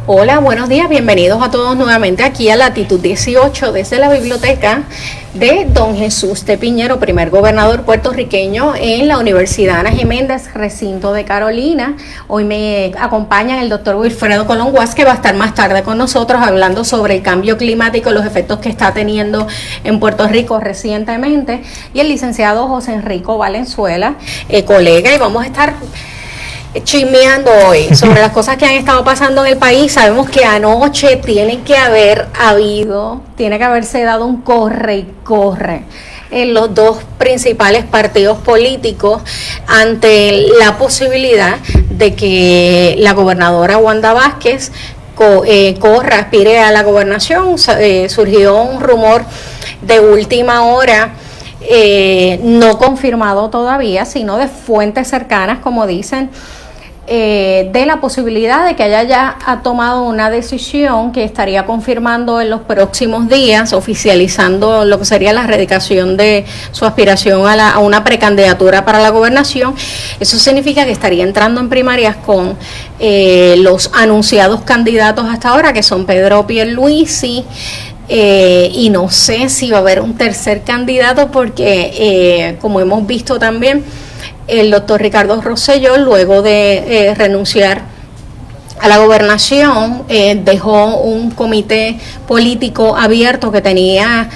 Hola, buenos días, bienvenidos a todos nuevamente aquí a Latitud 18 desde la biblioteca de Don Jesús de Piñero, primer gobernador puertorriqueño en la Universidad Ana Jiménez, recinto de Carolina. Hoy me acompaña el doctor Wilfredo Colón Guas, que va a estar más tarde con nosotros hablando sobre el cambio climático, los efectos que está teniendo en Puerto Rico recientemente, y el licenciado José Enrico Valenzuela, colega, y vamos a estar chismeando hoy sobre las cosas que han estado pasando en el país. Sabemos que anoche tiene que haberse dado un corre y corre en los dos principales partidos políticos ante la posibilidad de que la gobernadora Wanda Vázquez aspire a la gobernación. Surgió un rumor de última hora, no confirmado todavía, sino de fuentes cercanas, como dicen, de la posibilidad de que ella ya ha tomado una decisión que estaría confirmando en los próximos días, oficializando lo que sería la erradicación de su aspiración a una precandidatura para la gobernación. Eso significa que estaría entrando en primarias con los anunciados candidatos hasta ahora, que son Pedro Pierluisi, y no sé si va a haber un tercer candidato porque, como hemos visto también, el doctor Ricardo Rosselló, luego de renunciar a la gobernación, dejó un comité político abierto que tenía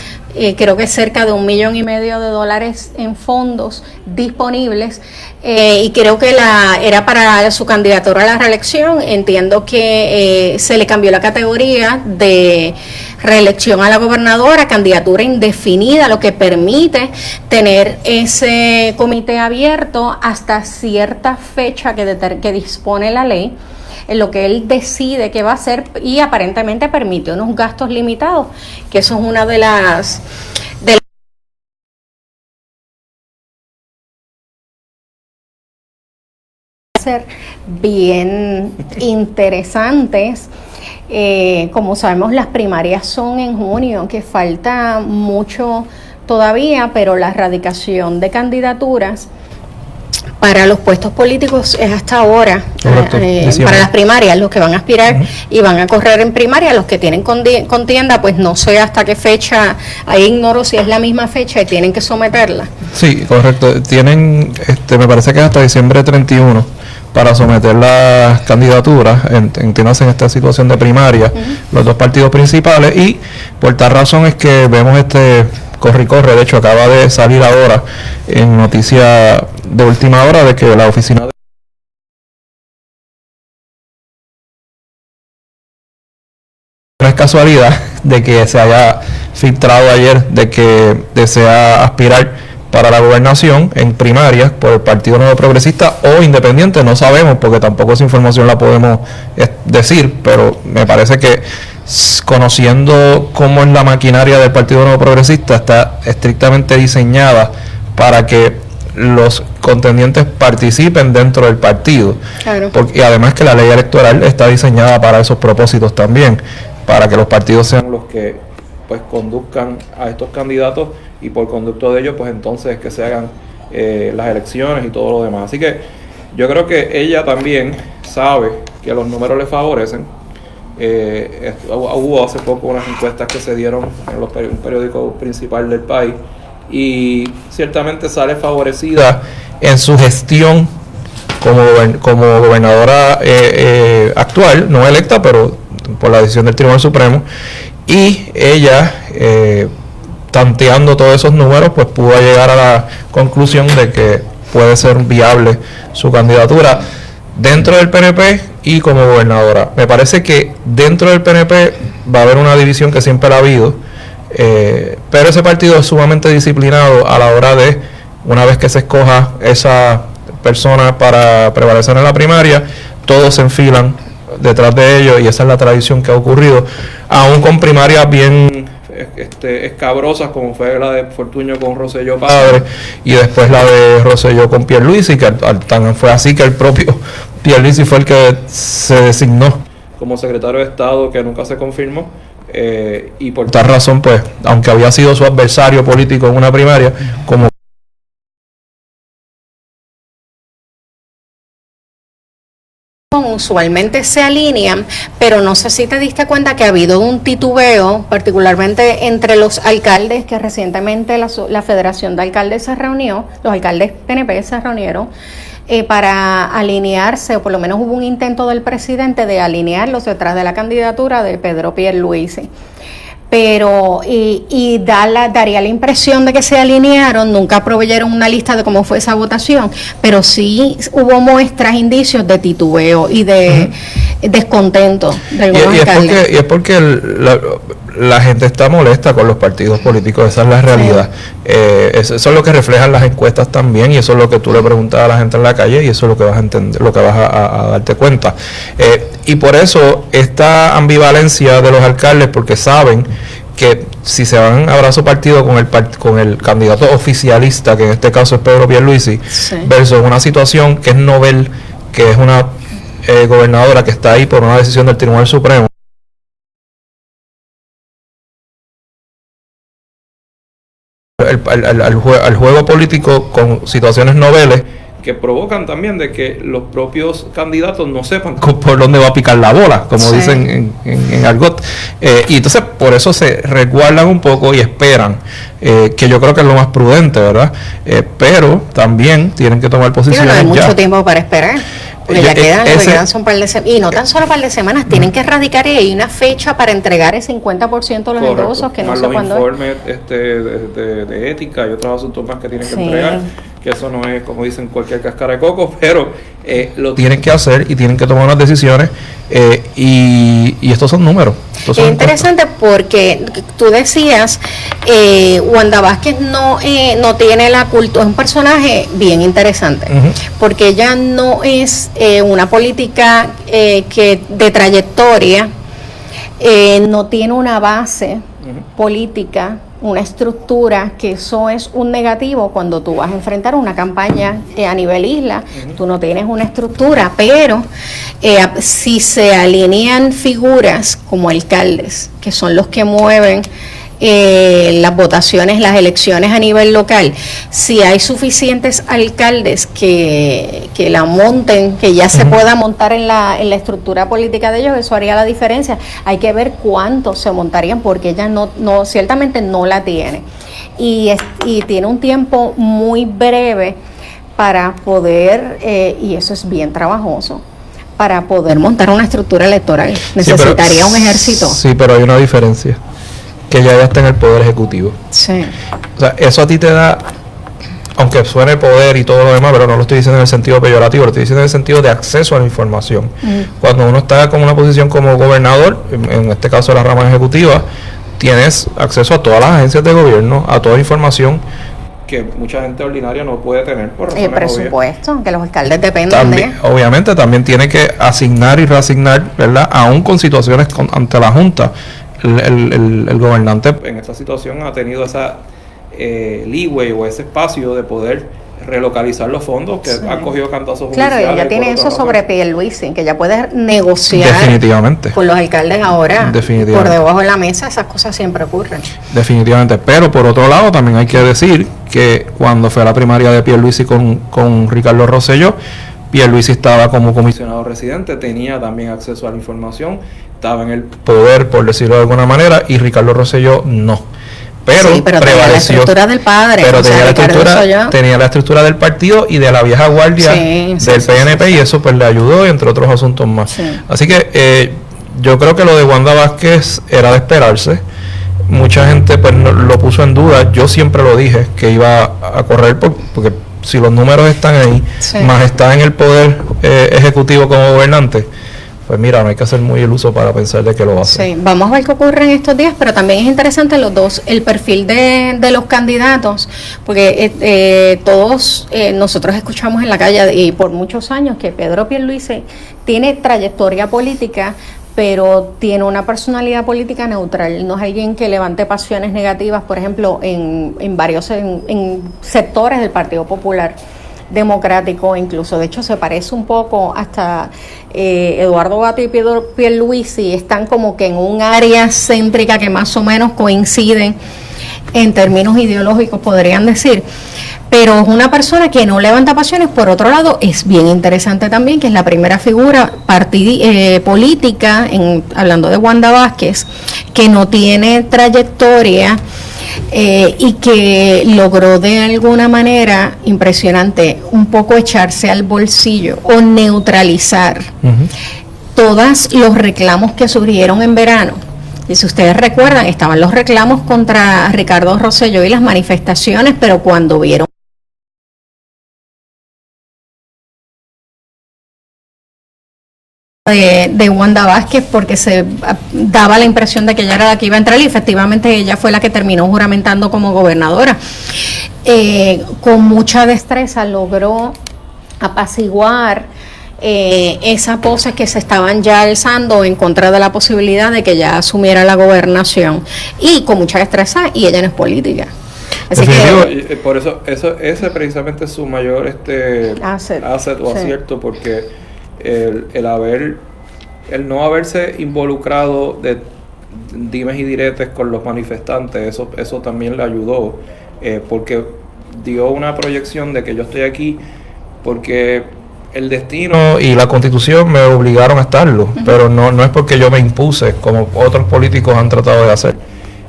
creo que cerca de $1,5 millones en fondos disponibles, y creo que era para su candidatura a la reelección. Entiendo que se le cambió la categoría de reelección a la gobernadora, candidatura indefinida, lo que permite tener ese comité abierto hasta cierta fecha que dispone la ley, en lo que él decide qué va a hacer, y aparentemente permite unos gastos limitados, que eso es una de las ser bien interesantes. Como sabemos, las primarias son en junio, que falta mucho todavía, pero la erradicación de candidaturas para los puestos políticos es hasta ahora. Para las primarias, los que van a aspirar y van a correr en primaria, los que tienen contienda, pues no sé hasta qué fecha, ahí ignoro si es la misma fecha y tienen que someterla. Sí, correcto, tienen, me parece que es hasta diciembre 31 para someter las candidaturas, entiéndase en esta situación de primaria, los dos partidos principales, y por tal razón es que vemos corre y corre. De hecho, acaba de salir ahora en noticia de última hora de que la oficina de... No es casualidad de que se haya filtrado ayer de que desea aspirar para la gobernación en primarias por el Partido Nuevo Progresista o Independiente. No sabemos, porque tampoco esa información la podemos decir, pero me parece que, conociendo cómo es la maquinaria del Partido Nuevo Progresista, está estrictamente diseñada para que los contendientes participen dentro del partido. Claro. Y además que la ley electoral está diseñada para esos propósitos también, para que los partidos sean los que pues conduzcan a estos candidatos, y por conducto de ellos pues entonces que se hagan las elecciones y todo lo demás. Así que yo creo que ella también sabe que los números le favorecen. Hubo hace poco unas encuestas que se dieron en un periódico principal del país, y ciertamente sale favorecida en su gestión como gobernadora actual, no electa, pero por la decisión del Tribunal Supremo. Y ella, tanteando todos esos números, pues pudo llegar a la conclusión de que puede ser viable su candidatura dentro del PNP y como gobernadora. Me parece que dentro del PNP va a haber una división, que siempre la ha habido, pero ese partido es sumamente disciplinado a la hora de, una vez que se escoja esa persona para prevalecer en la primaria, todos se enfilan detrás de ellos, y esa es la tradición que ha ocurrido, aún con primarias bien escabrosas, como fue la de Fortuño con Rosselló padre, y después la de Rosselló con Pierluisi, que tan fue así que el propio Pierluisi fue el que se designó como secretario de Estado, que nunca se confirmó, y por tal razón, pues, aunque había sido su adversario político en una primaria, como usualmente se alinean, pero no sé si te diste cuenta que ha habido un titubeo, particularmente entre los alcaldes, que recientemente la Federación de Alcaldes se reunió, los alcaldes PNP se reunieron para alinearse, o por lo menos hubo un intento del presidente de alinearlos detrás de la candidatura de Pedro Pierluisi. Pero daría la impresión de que se alinearon, nunca proveyeron una lista de cómo fue esa votación, pero sí hubo muestras, indicios de titubeo y de descontento de algunos alcaldes. Y es porque la gente está molesta con los partidos políticos, esa es la realidad. Eso es lo que reflejan las encuestas también, y eso es lo que tú le preguntas a la gente en la calle, y eso es lo que vas a entender, lo que vas a darte cuenta. Y por eso esta ambivalencia de los alcaldes, porque saben que si se van a abrazo partido con el candidato oficialista, que en este caso es Pedro Pierluisi, versus una situación que es novel, que es una gobernadora que está ahí por una decisión del Tribunal Supremo, al juego político con situaciones noveles que provocan también de que los propios candidatos no sepan por dónde va a picar la bola, como dicen en argot. Y entonces por eso se resguardan un poco y esperan, que yo creo que es lo más prudente, ¿verdad? Pero también tienen que tomar posiciones. Pero no hay mucho tiempo para esperar. Porque ya quedan son un par de semanas. Y no tan solo un par de semanas, tienen que erradicar, y hay una fecha para entregar el 50% de los endosos, que no sé cuándo. Los informes de ética y otros asuntos más que tienen que entregar, que eso no es, como dicen, cualquier cáscara de coco, pero lo tienen que hacer y tienen que tomar unas decisiones, y estos son números. Es interesante porque tú decías, Wanda Vázquez no tiene la cultura, es un personaje bien interesante, porque ella no es una política que de trayectoria, no tiene una base política, una estructura, que eso es un negativo cuando tú vas a enfrentar una campaña a nivel isla. Tú no tienes una estructura, pero si se alinean figuras como alcaldes, que son los que mueven las votaciones, las elecciones a nivel local, si hay suficientes alcaldes que la monten, que ya se pueda montar en la estructura política de ellos, eso haría la diferencia. Hay que ver cuántos se montarían, porque ella no ciertamente no la tiene, y tiene un tiempo muy breve para poder, y eso es bien trabajoso, para poder montar una estructura electoral. Necesitaría un ejército. Sí, pero hay una diferencia, que ya está en el Poder Ejecutivo. Sí. O sea, eso a ti te da, aunque suene poder y todo lo demás, pero no lo estoy diciendo en el sentido peyorativo, lo estoy diciendo en el sentido de acceso a la información. Cuando uno está con una posición como gobernador, en este caso la rama ejecutiva, tienes acceso a todas las agencias de gobierno, a toda información que mucha gente ordinaria no puede tener por razones obvias. El presupuesto, que los alcaldes dependen también, obviamente, también tiene que asignar y reasignar, ¿verdad? Aún con situaciones ante la Junta. El gobernante en esta situación ha tenido esa leeway o ese espacio de poder relocalizar los fondos que han cogido cantazos judiciales. Claro, ella tiene eso sobre Pierluisi, que ya puede negociar definitivamente con los alcaldes ahora por debajo de la mesa. Esas cosas siempre ocurren. Definitivamente, pero por otro lado también hay que decir que cuando fue la primaria de Pierluisi con Ricardo Rosselló, Pierluisi estaba como comisionado residente, tenía también acceso a la información, estaba en el poder, por decirlo de alguna manera, y Ricardo Rosselló no. Pero tenía la estructura del padre. Pero tenía la estructura del partido y de la vieja guardia del PNP, y eso pues le ayudó, entre otros asuntos más. Así que yo creo que lo de Wanda Vázquez era de esperarse. Mucha gente pues lo puso en duda. Yo siempre lo dije que iba a correr porque si los números están ahí, más está en el poder ejecutivo como gobernante, pues mira, no hay que ser muy iluso para pensar de que lo va a hacer. Sí, vamos a ver qué ocurre en estos días, pero también es interesante los dos, el perfil de los candidatos, porque todos nosotros escuchamos en la calle y por muchos años que Pedro Pierluisi tiene trayectoria política, pero tiene una personalidad política neutral, no es alguien que levante pasiones negativas, por ejemplo, en varios sectores del Partido Popular Democrático, incluso, de hecho se parece un poco hasta Eduardo Bato y Pedro Pierluisi, están como que en un área céntrica que más o menos coinciden en términos ideológicos, podrían decir, pero es una persona que no levanta pasiones. Por otro lado, es bien interesante también que es la primera figura política, hablando de Wanda Vázquez, que no tiene trayectoria y que logró de alguna manera impresionante un poco echarse al bolsillo o neutralizar todos los reclamos que surgieron en verano. Y si ustedes recuerdan, estaban los reclamos contra Ricardo Rosselló y las manifestaciones, pero cuando vieron de Wanda Vázquez, porque se daba la impresión de que ella era la que iba a entrar, y efectivamente ella fue la que terminó juramentando como gobernadora. Con mucha destreza logró apaciguar esas voces que se estaban ya alzando en contra de la posibilidad de que ella asumiera la gobernación, y con mucha destreza, y ella no es política. Así que por eso ese precisamente es su mayor asset o acierto, porque el no haberse involucrado de dimes y diretes con los manifestantes, eso también le ayudó, porque dio una proyección de que yo estoy aquí porque el destino y la Constitución me obligaron a estarlo, pero no es porque yo me impuse, como otros políticos han tratado de hacer.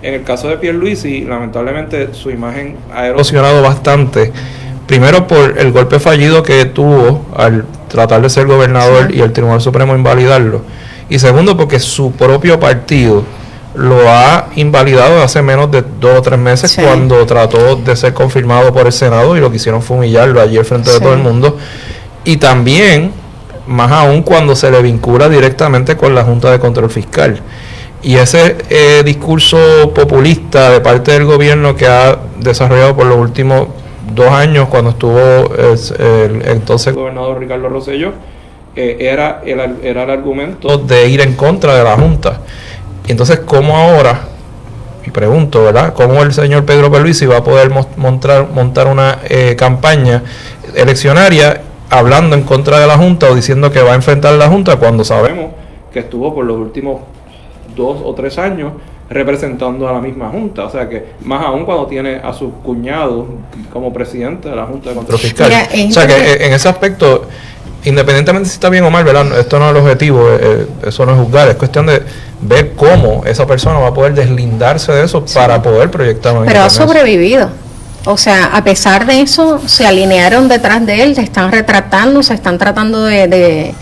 En el caso de Pierluisi, lamentablemente su imagen ha erosionado bastante, primero por el golpe fallido que tuvo al tratar de ser gobernador y el Tribunal Supremo invalidarlo, y segundo porque su propio partido lo ha invalidado hace menos de 2 o 3 meses, cuando trató de ser confirmado por el Senado, y lo que hicieron fue humillarlo allí al frente de todo el mundo, y también, más aún, cuando se le vincula directamente con la Junta de Control Fiscal. Y ese discurso populista de parte del gobierno que ha desarrollado por los últimos 2 años, cuando estuvo el entonces gobernador Ricardo Rosselló, era el argumento de ir en contra de la Junta. Y entonces, ¿cómo ahora, y pregunto, ¿verdad?, cómo el señor Pedro Pierluisi va a poder montar una campaña eleccionaria hablando en contra de la Junta o diciendo que va a enfrentar a la Junta, cuando sabemos que estuvo por los últimos 2 o 3 años representando a la misma Junta? O sea que, más aún cuando tiene a su cuñado como presidente de la Junta de Control Fiscal. O sea que en ese aspecto, independientemente si está bien o mal, ¿verdad?, esto no es el objetivo, eso no es juzgar, es cuestión de ver cómo esa persona va a poder deslindarse de eso para poder proyectar una independencia. Pero ha sobrevivido. O sea, a pesar de eso, se alinearon detrás de él, se están retratando, se están tratando de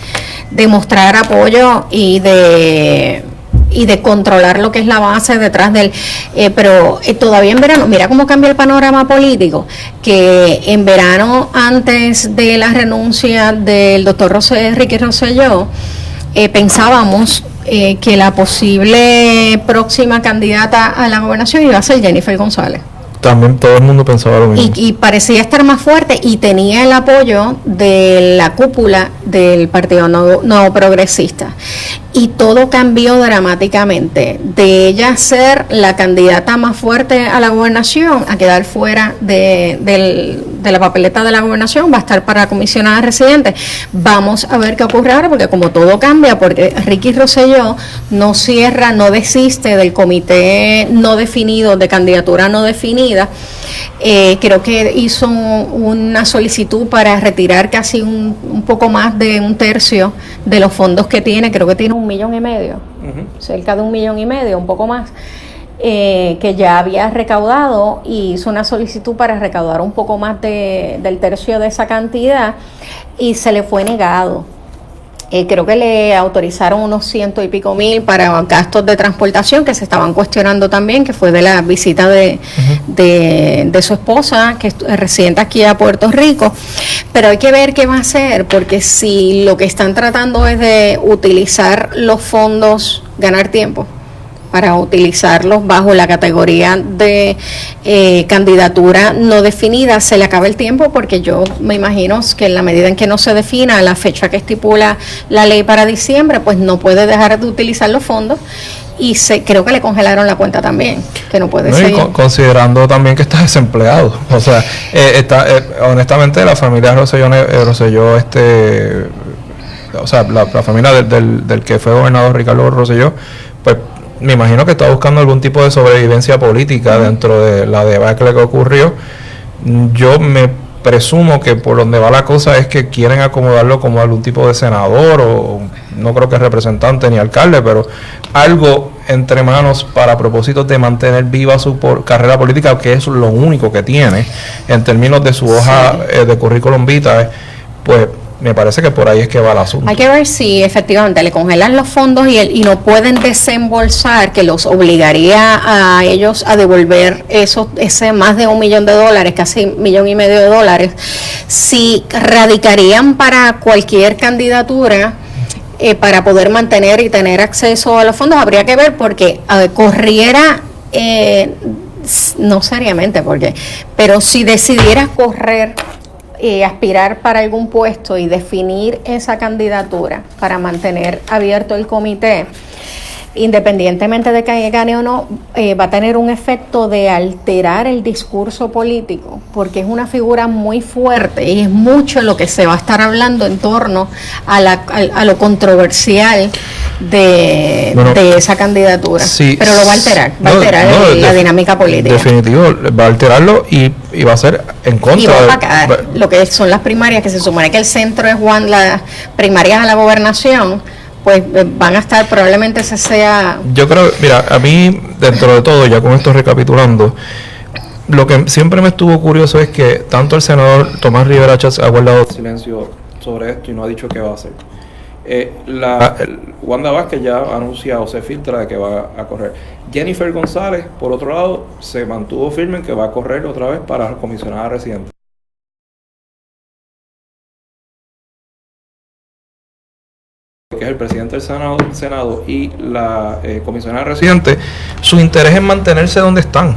mostrar apoyo y de controlar lo que es la base detrás de él. Pero todavía en verano, mira cómo cambia el panorama político, que en verano, antes de la renuncia del doctor Ricky Rosselló, pensábamos que la posible próxima candidata a la gobernación iba a ser Jennifer González. También todo el mundo pensaba lo mismo. Y parecía estar más fuerte, y tenía el apoyo de la cúpula del Partido Nuevo Progresista. Y todo cambió dramáticamente. De ella ser la candidata más fuerte a la gobernación, a quedar fuera de la papeleta de la gobernación, va a estar para comisionada residente. Vamos a ver qué ocurre ahora, porque como todo cambia, porque Ricky Rosselló no cierra, no desiste del comité no definido, de candidatura no definida. Creo que hizo una solicitud para retirar casi un poco más de 1/3 de los fondos que tiene. Creo que tiene 1,5 millones, cerca de 1,5 millones, un poco más, que ya había recaudado, y hizo una solicitud para recaudar un poco más del 1/3 de esa cantidad, y se le fue negado. Creo que le autorizaron unos 100 y pico mil para gastos de transportación, que se estaban cuestionando también, que fue de la visita de su esposa, que es residente aquí a Puerto Rico. Pero hay que ver qué va a hacer, porque si lo que están tratando es de utilizar los fondos, ganar tiempo, para utilizarlos bajo la categoría de candidatura no definida, se le acaba el tiempo, porque yo me imagino que en la medida en que no se defina la fecha que estipula la ley para diciembre, pues no puede dejar de utilizar los fondos, y creo que le congelaron la cuenta también, que no puede seguir. Considerando también que está desempleado, o sea, honestamente la familia Rosselló, o sea, la familia del que fue gobernador Ricardo Rosselló, pues me imagino que está buscando algún tipo de sobrevivencia política dentro de la debacle que ocurrió. Yo me presumo que por donde va la cosa es que quieren acomodarlo como algún tipo de senador o no creo que representante ni alcalde, pero algo entre manos para propósitos de mantener viva su carrera política, que es lo único que tiene en términos de su hoja de currículum vitae, pues me parece que por ahí es que va el asunto. Hay que ver si efectivamente le congelan los fondos y no pueden desembolsar, que los obligaría a ellos a devolver ese más de $1 millón, casi $1,5 millones, si radicarían para cualquier candidatura para poder mantener y tener acceso a los fondos. Habría que ver porque corriera, no seriamente, pero si decidiera correr aspirar para algún puesto y definir esa candidatura para mantener abierto el comité, independientemente de que gane o no, va a tener un efecto de alterar el discurso político, porque es una figura muy fuerte y es mucho lo que se va a estar hablando en torno a lo controversial de esa candidatura. Sí, pero lo va a alterar, la dinámica política. Definitivo, va a alterarlo y va a ser en contra. Y va a opacar lo que son las primarias, que se supone que el centro es las primarias a la gobernación, pues van a estar, probablemente ese sea... Yo creo, mira, a mí, dentro de todo, ya con esto recapitulando, lo que siempre me estuvo curioso es que tanto el senador Tomás Rivera Schatz ha guardado silencio sobre esto y no ha dicho qué va a hacer. Wanda Vázquez ya ha anunciado, se filtra de que va a correr. Jennifer González, por otro lado, se mantuvo firme en que va a correr otra vez para comisionada residente. Que es el presidente del Senado y la comisionada residente, su interés es mantenerse donde están,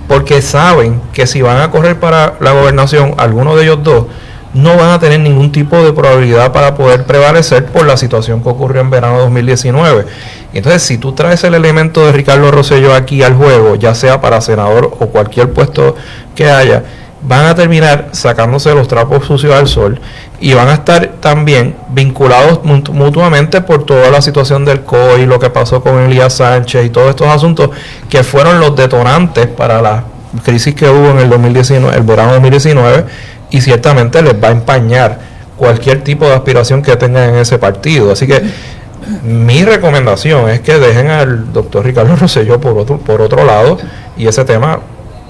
porque saben que si van a correr para la gobernación, alguno de ellos dos, no van a tener ningún tipo de probabilidad para poder prevalecer por la situación que ocurrió en verano de 2019. Entonces, si tú traes el elemento de Ricardo Rosselló aquí al juego, ya sea para senador o cualquier puesto que haya, van a terminar sacándose los trapos sucios al sol y van a estar también vinculados mutuamente por toda la situación del COI, lo que pasó con Elías Sánchez y todos estos asuntos que fueron los detonantes para la crisis que hubo en el 2019, el verano de 2019, y ciertamente les va a empañar cualquier tipo de aspiración que tengan en ese partido. Así que mi recomendación es que dejen al doctor Ricardo Rosselló por otro lado, y ese tema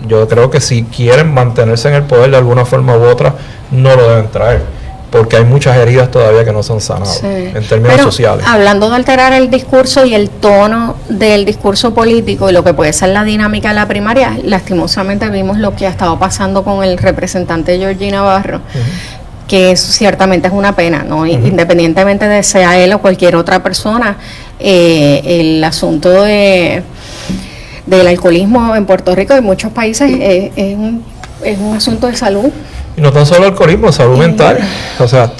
yo creo que si quieren mantenerse en el poder de alguna forma u otra, no lo deben traer, porque hay muchas heridas todavía que no se han sanado en términos sociales. Hablando de alterar el discurso y el tono del discurso político y lo que puede ser la dinámica de la primaria, lastimosamente vimos lo que ha estado pasando con el representante Georgie Navarro, que ciertamente es una pena, ¿no? Independientemente de sea él o cualquier otra persona, el asunto del alcoholismo en Puerto Rico y en muchos países es un asunto de salud. Y no tan solo alcoholismo, salud mental. O sea,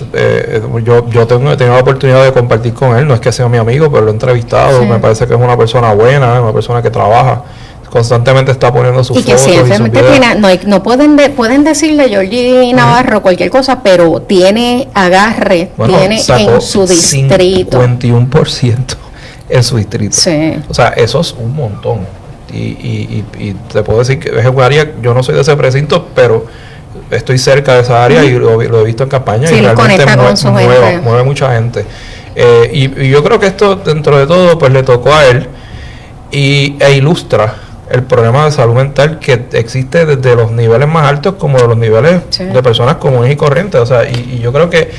yo tengo la oportunidad de compartir con él, no es que sea mi amigo, pero lo he entrevistado, me parece que es una persona buena, una persona que trabaja, constantemente está poniendo sus fotos y sus videos. No pueden decirle Georgie Navarro cualquier cosa, pero tiene agarre, tiene en su distrito. 51% en su distrito. Sí. O sea, eso es un montón. Y te puedo decir que es un área, yo no soy de ese precinto, pero estoy cerca de esa área y lo he visto en campaña, y realmente mueve mucha gente. Y yo creo que esto, dentro de todo, pues le tocó a él e ilustra el problema de salud mental que existe desde los niveles más altos como de los niveles de personas comunes y corrientes. O sea, y yo creo que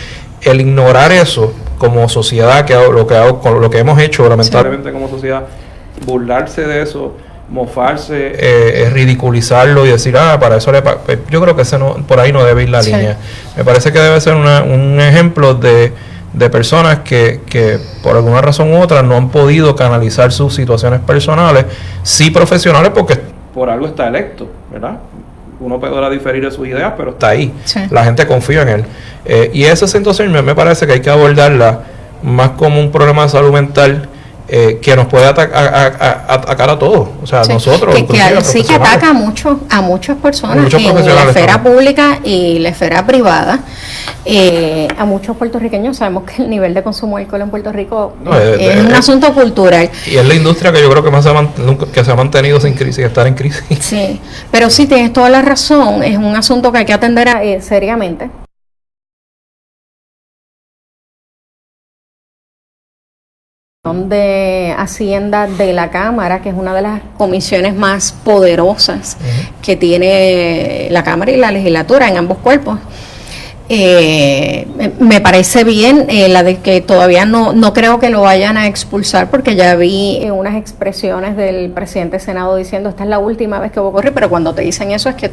el ignorar eso como sociedad, lo que hemos hecho lamentablemente como sociedad, burlarse de eso, mofarse, ridiculizarlo y decir, para eso yo creo que por ahí no debe ir la línea. Me parece que debe ser un ejemplo de personas que por alguna razón u otra no han podido canalizar sus situaciones personales, sí profesionales, porque por algo está electo, ¿verdad? Uno podrá diferir de sus ideas, pero está ahí. La gente confía en él. Y esa situación me parece que hay que abordarla más como un problema de salud mental que nos puede atacar a todos, o sea, sí, nosotros. Sí, que ataca a muchas personas en la esfera pública y la esfera privada. A muchos puertorriqueños sabemos que el nivel de consumo de alcohol en Puerto Rico es un asunto cultural. Y es la industria que yo creo que más se ha mantenido sin crisis, estar en crisis. Sí, pero sí, tienes toda la razón, es un asunto que hay que atender seriamente. De Hacienda de la Cámara, que es una de las comisiones más poderosas que tiene la Cámara y la legislatura en ambos cuerpos. Me parece bien la de que todavía no creo que lo vayan a expulsar, porque ya vi unas expresiones del presidente del Senado diciendo esta es la última vez que va a ocurrir, pero cuando te dicen eso es que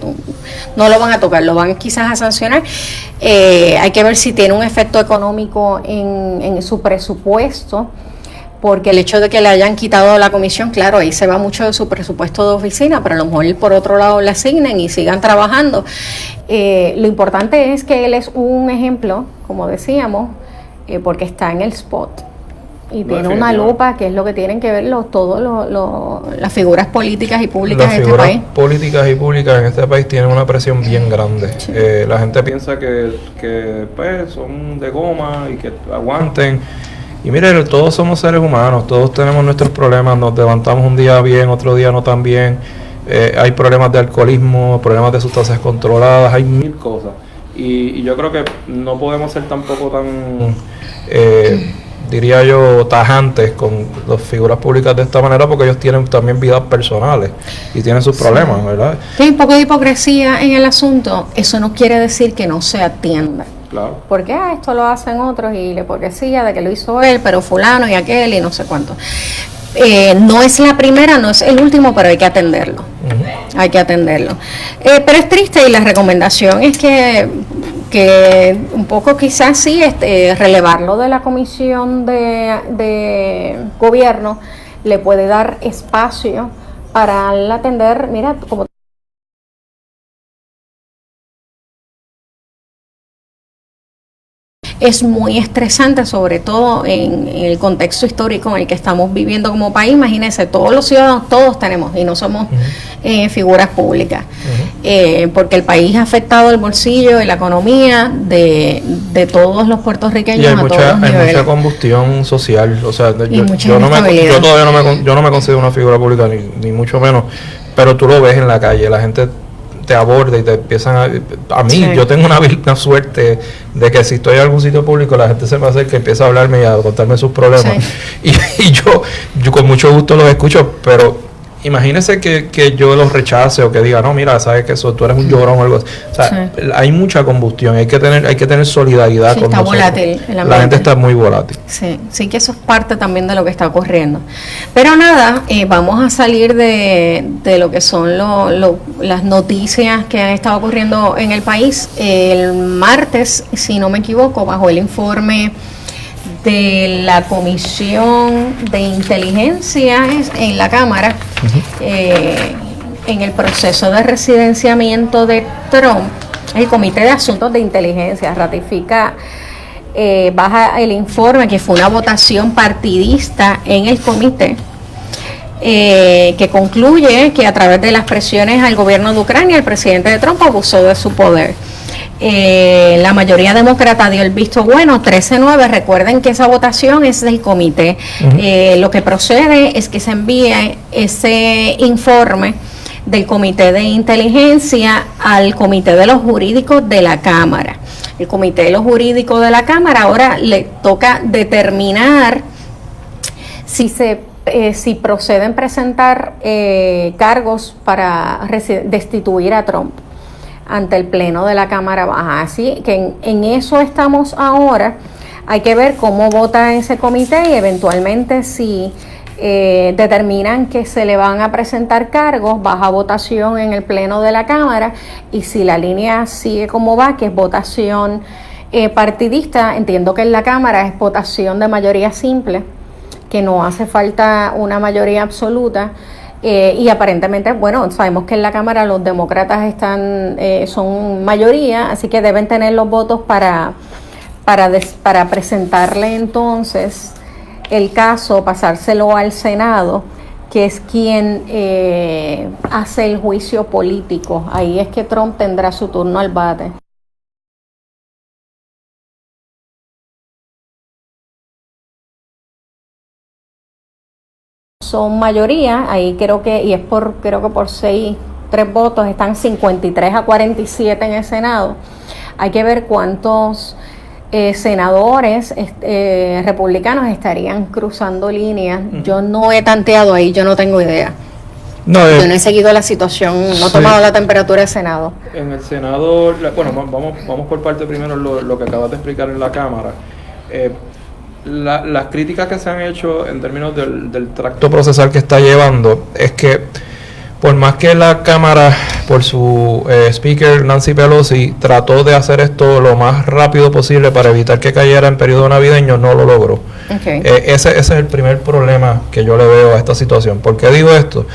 no lo van a tocar, lo van quizás a sancionar. Hay que ver si tiene un efecto económico en su presupuesto, porque el hecho de que le hayan quitado la comisión, claro, ahí se va mucho de su presupuesto de oficina, pero a lo mejor por otro lado le asignen y sigan trabajando. Lo importante es que él es un ejemplo, como decíamos, porque está en el spot y tiene una lupa, que es lo que tienen que ver las figuras políticas y públicas de este país. Las figuras políticas y públicas en este país tienen una presión bien grande. Sí. La gente piensa que pues, son de goma y que aguanten. Y mire, todos somos seres humanos, todos tenemos nuestros problemas, nos levantamos un día bien, otro día no tan bien, hay problemas de alcoholismo, problemas de sustancias controladas, hay mil cosas. Y yo creo que no podemos ser tampoco tan, diría yo, tajantes con las figuras públicas de esta manera, porque ellos tienen también vidas personales y tienen sus problemas, ¿verdad? Hay un poco de hipocresía en el asunto, eso no quiere decir que no se atienda. Claro. Porque esto lo hacen otros y la hipocresía de que lo hizo él, pero fulano y aquel y no sé cuánto. No es la primera, no es el último, pero hay que atenderlo. Hay que atenderlo. Pero es triste y la recomendación es que un poco quizás sí relevarlo de la comisión de gobierno le puede dar espacio para atender, mira, como es muy estresante, sobre todo en el contexto histórico en el que estamos viviendo como país. Imagínense, todos los ciudadanos, todos tenemos, y no somos figuras públicas, porque el país ha afectado el bolsillo y la economía de todos los puertorriqueños. Y hay mucha combustión social, o sea, yo no me considero una figura pública, ni mucho menos, pero tú lo ves en la calle, la gente te aborda y te empiezan a mí, sí. Yo tengo una suerte de que si estoy en algún sitio público, la gente se me acerca y empieza a hablarme y a contarme sus problemas, sí. y yo con mucho gusto los escucho, pero imagínese que yo los rechace o que diga, no, mira, sabes que tú eres un llorón o algo así. O sea, sí. Hay mucha combustión, hay que tener solidaridad con está nosotros. Volátil la gente está muy volátil. Sí, que eso es parte también de lo que está ocurriendo. Pero nada, vamos a salir de lo que son las noticias que han estado ocurriendo en el país. El martes, si no me equivoco, bajo el informe de la Comisión de Inteligencia en la Cámara, en el proceso de residenciamiento de Trump, el Comité de Asuntos de Inteligencia ratifica, baja el informe, que fue una votación partidista en el comité, que concluye que a través de las presiones al gobierno de Ucrania, el presidente de Trump abusó de su poder. La mayoría demócrata dio el visto bueno, 13-9. Recuerden que esa votación es del comité. Lo que procede es que se envíe ese informe del Comité de Inteligencia al Comité de los Jurídicos de la Cámara. El Comité de los Jurídicos de la Cámara ahora le toca determinar si proceden presentar cargos para destituir a Trump ante el Pleno de la Cámara Baja. Así que en eso estamos ahora. Hay que ver cómo vota ese comité y eventualmente si determinan que se le van a presentar cargos, baja votación en el Pleno de la Cámara, y si la línea sigue como va, que es votación partidista, entiendo que en la Cámara es votación de mayoría simple, que no hace falta una mayoría absoluta. Y aparentemente, bueno, sabemos que en la Cámara los demócratas son mayoría, así que deben tener los votos para presentarle entonces el caso, pasárselo al Senado, que es quien hace el juicio político. Ahí es que Trump tendrá su turno al bate. Son mayoría, ahí creo que por 3 votos, están 53-47 en el Senado. Hay que ver cuántos senadores republicanos estarían cruzando líneas. Yo no he tanteado ahí, yo no tengo idea. Yo no he seguido la situación, no he tomado la temperatura del Senado. En el Senado, vamos por parte primero lo que acabas de explicar en la Cámara. Las críticas que se han hecho en términos del tracto procesal que está llevando es que por más que la Cámara, por su speaker Nancy Pelosi, trató de hacer esto lo más rápido posible para evitar que cayera en periodo navideño, no lo logró. Okay. Ese es el primer problema que yo le veo a esta situación. ¿Por qué digo esto?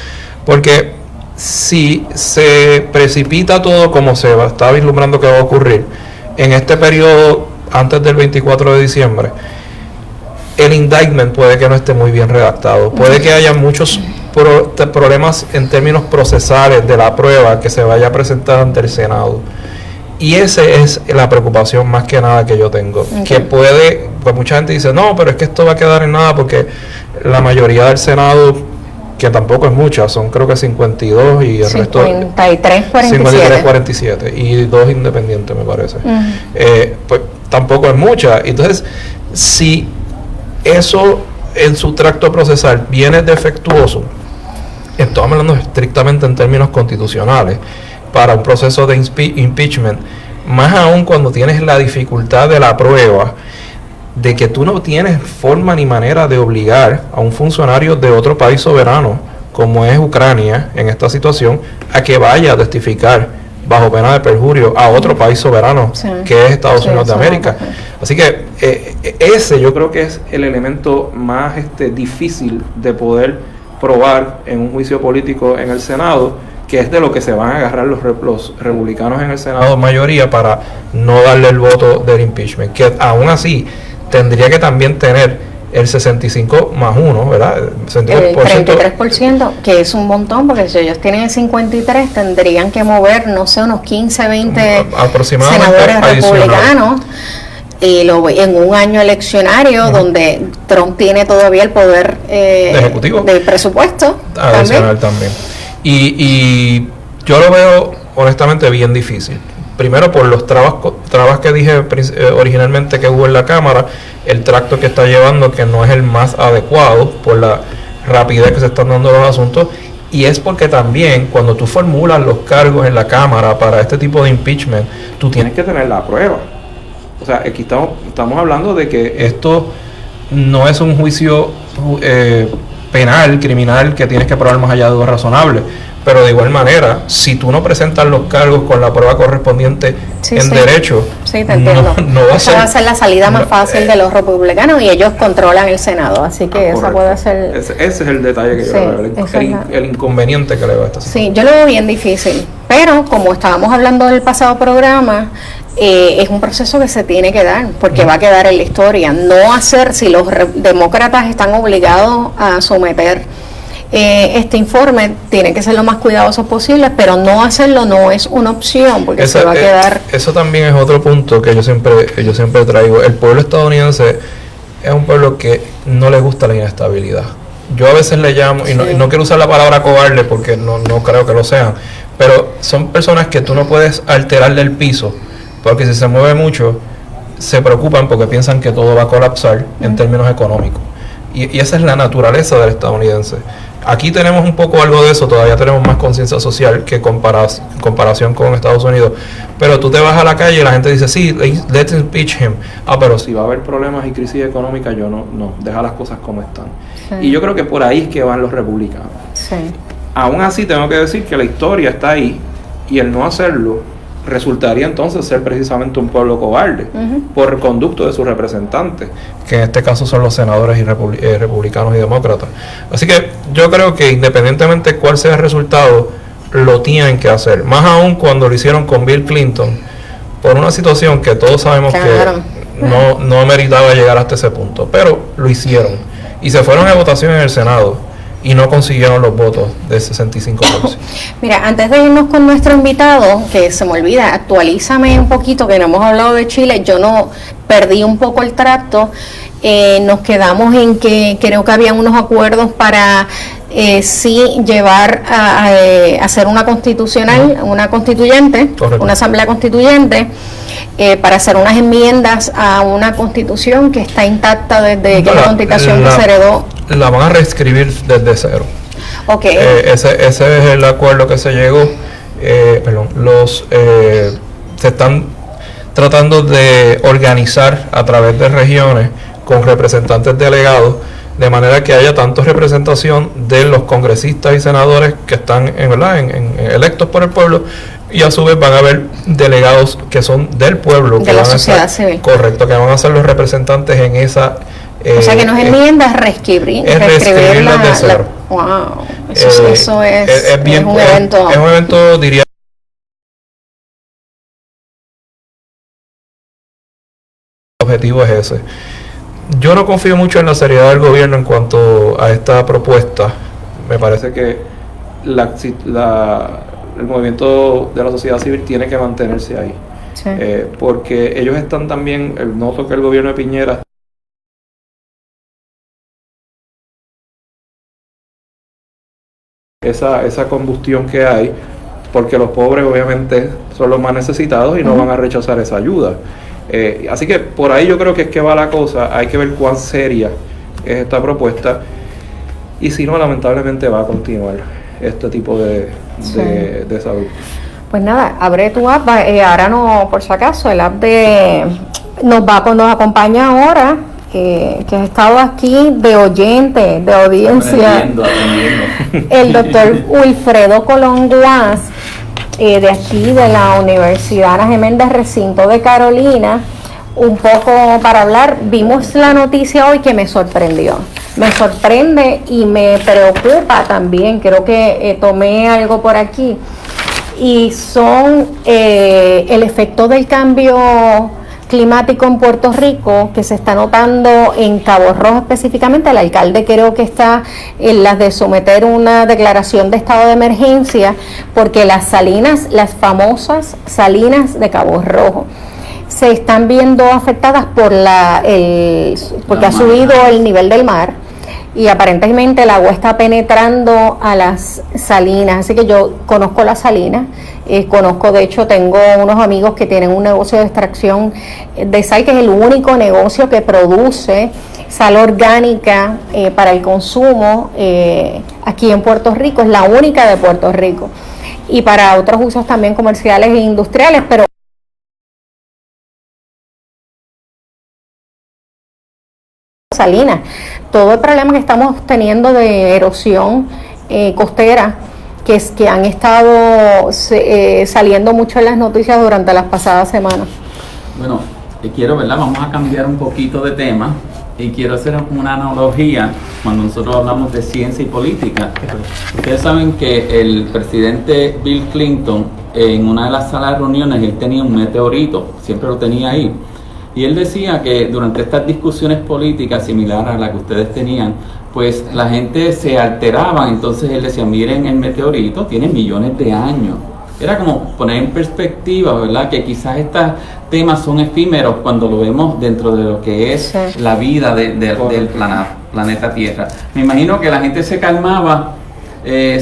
Porque si se precipita todo como se está vislumbrando que va a ocurrir en este periodo antes del 24 de diciembre, el indictment puede que no esté muy bien redactado, puede que haya muchos problemas en términos procesales de la prueba que se vaya a presentar ante el Senado, y esa es la preocupación más que nada que yo tengo. Okay. Que puede, pues mucha gente dice, no, pero es que esto va a quedar en nada porque la mayoría del Senado, que tampoco es mucha, son creo que 52 y el 53-47 y 2 independientes me parece. Pues tampoco es mucha. Entonces, si eso en su tracto procesal viene defectuoso, estamos hablando estrictamente en términos constitucionales, para un proceso de impeachment, más aún cuando tienes la dificultad de la prueba, de que tú no tienes forma ni manera de obligar a un funcionario de otro país soberano, como es Ucrania en esta situación, a que vaya a testificar bajo pena de perjurio a otro país soberano, sí, que es Estados Unidos de América. Así que ese yo creo que es el elemento más difícil de poder probar en un juicio político en el Senado, que es de lo que se van a agarrar los republicanos en el Senado mayoría para no darle el voto del impeachment, que aún así tendría que también tener el 65 más 1, ¿verdad? El 33%, que es un montón, porque si ellos tienen el 53, tendrían que mover, no sé, unos 15, 20 senadores republicanos. Y en un año eleccionario donde Trump tiene todavía el poder ejecutivo, del presupuesto adicional también. Y yo lo veo honestamente bien difícil. Primero por los trabas que dije originalmente que hubo en la Cámara, el tracto que está llevando que no es el más adecuado por la rapidez que se están dando los asuntos, y es porque también cuando tú formulas los cargos en la Cámara para este tipo de impeachment, tú tienes que tener la prueba. O sea, aquí estamos hablando de que esto no es un juicio penal, criminal, que tienes que probar más allá de dudas razonables. Pero de igual manera, si tú no presentas los cargos con la prueba correspondiente derecho, te entiendo. Esa va a ser la salida más fácil de los republicanos, y ellos controlan el Senado, así que esa puede ser... Ese es el detalle que yo veo, el inconveniente que le veo a esta situación. Sí, yo lo veo bien difícil, pero como estábamos hablando del pasado programa, es un proceso que se tiene que dar, porque va a quedar en la historia. No hacer, si los demócratas están obligados a someter este informe, tienen que ser lo más cuidadosos posible, pero no hacerlo no es una opción, porque se va a quedar... Eso también es otro punto que yo siempre traigo. El pueblo estadounidense es un pueblo que no le gusta la inestabilidad. Yo a veces le llamo, y no quiero usar la palabra cobarde porque no creo que lo sean, pero son personas que tú no puedes alterarle el piso, porque si se mueve mucho, se preocupan porque piensan que todo va a colapsar en términos económicos. Y esa es la naturaleza del estadounidense. Aquí tenemos un poco algo de eso, todavía tenemos más conciencia social que comparación con Estados Unidos. Pero tú te vas a la calle y la gente dice, sí, let's impeach him. Pero si va a haber problemas y crisis económica, yo no, deja las cosas como están. Sí. Y yo creo que por ahí es que van los republicanos. Sí. Aún así tengo que decir que la historia está ahí, y el no hacerlo resultaría entonces ser precisamente un pueblo cobarde por conducto de sus representantes, que en este caso son los senadores y republicanos y demócratas. Así que yo creo que independientemente cuál sea el resultado, lo tienen que hacer, más aún cuando lo hicieron con Bill Clinton, por una situación que todos sabemos que no meritaba llegar hasta ese punto, pero lo hicieron. y se fueron a votación en el Senado y no consiguieron los votos de 65%. Mira, antes de irnos con nuestro invitado, que se me olvida, actualízame un poquito, que no hemos hablado de Chile, yo no perdí un poco el tracto, nos quedamos en que creo que habían unos acuerdos para sí llevar a hacer una constitucional, una constituyente, Correcto. una asamblea constituyente, para hacer unas enmiendas a una constitución que está intacta desde que la constitución que se heredó. La van a reescribir desde cero. Ok. Ese es el acuerdo que se llegó. Se están tratando de organizar a través de regiones con representantes delegados, de manera que haya tanto representación de los congresistas y senadores que están electos por el pueblo, y a su vez van a haber delegados que son del pueblo, de que la van sociedad a ser, civil. Correcto, que van a ser los representantes en esa. O sea que no es enmiendas, reescribir desde cero. Wow, eso es bien, un evento. Es un evento, diría. El objetivo es ese. Yo no confío mucho en la seriedad del gobierno en cuanto a esta propuesta. Me parece que el movimiento de la sociedad civil tiene que mantenerse ahí. Sí. Porque ellos están también, noto que el gobierno de Piñera esa combustión que hay, porque los pobres obviamente son los más necesitados y no van a rechazar esa ayuda. Así que por ahí yo creo que es que va la cosa. Hay que ver cuán seria es esta propuesta, y si no, lamentablemente va a continuar este tipo de salud. Pues nada, abre tu app, ahora no, por si acaso, el app nos acompaña ahora, que ha estado aquí de oyente, de audiencia, aprendiendo. el doctor Wilfredo Colón Glass, de aquí de la Universidad Ana Geméndez Recinto de Carolina, un poco para hablar. Vimos la noticia hoy que me sorprendió, me sorprende y me preocupa también. Creo que tomé algo por aquí, y son el efecto del cambio climático en Puerto Rico, que se está notando en Cabo Rojo específicamente. El alcalde creo que está en las de someter una declaración de estado de emergencia, porque las famosas salinas de Cabo Rojo se están viendo afectadas porque ha subido el nivel del mar, y aparentemente el agua está penetrando a las salinas. Así que yo conozco las salinas, de hecho tengo unos amigos que tienen un negocio de extracción de sal, que es el único negocio que produce sal orgánica para el consumo aquí en Puerto Rico, es la única de Puerto Rico, y para otros usos también comerciales e industriales, pero salinas. Todo el problema que estamos teniendo de erosión costera, que han estado saliendo mucho en las noticias durante las pasadas semanas. Bueno, vamos a cambiar un poquito de tema, y quiero hacer una analogía cuando nosotros hablamos de ciencia y política. Ustedes saben que el presidente Bill Clinton, en una de las salas de reuniones, él tenía un meteorito, siempre lo tenía ahí. Y él decía que durante estas discusiones políticas similares a las que ustedes tenían, pues la gente se alteraba. Entonces él decía, miren, el meteorito tiene millones de años. Era como poner en perspectiva, ¿verdad?, que quizás estos temas son efímeros cuando lo vemos dentro de lo que es la vida del planeta Tierra. Me imagino que la gente se calmaba,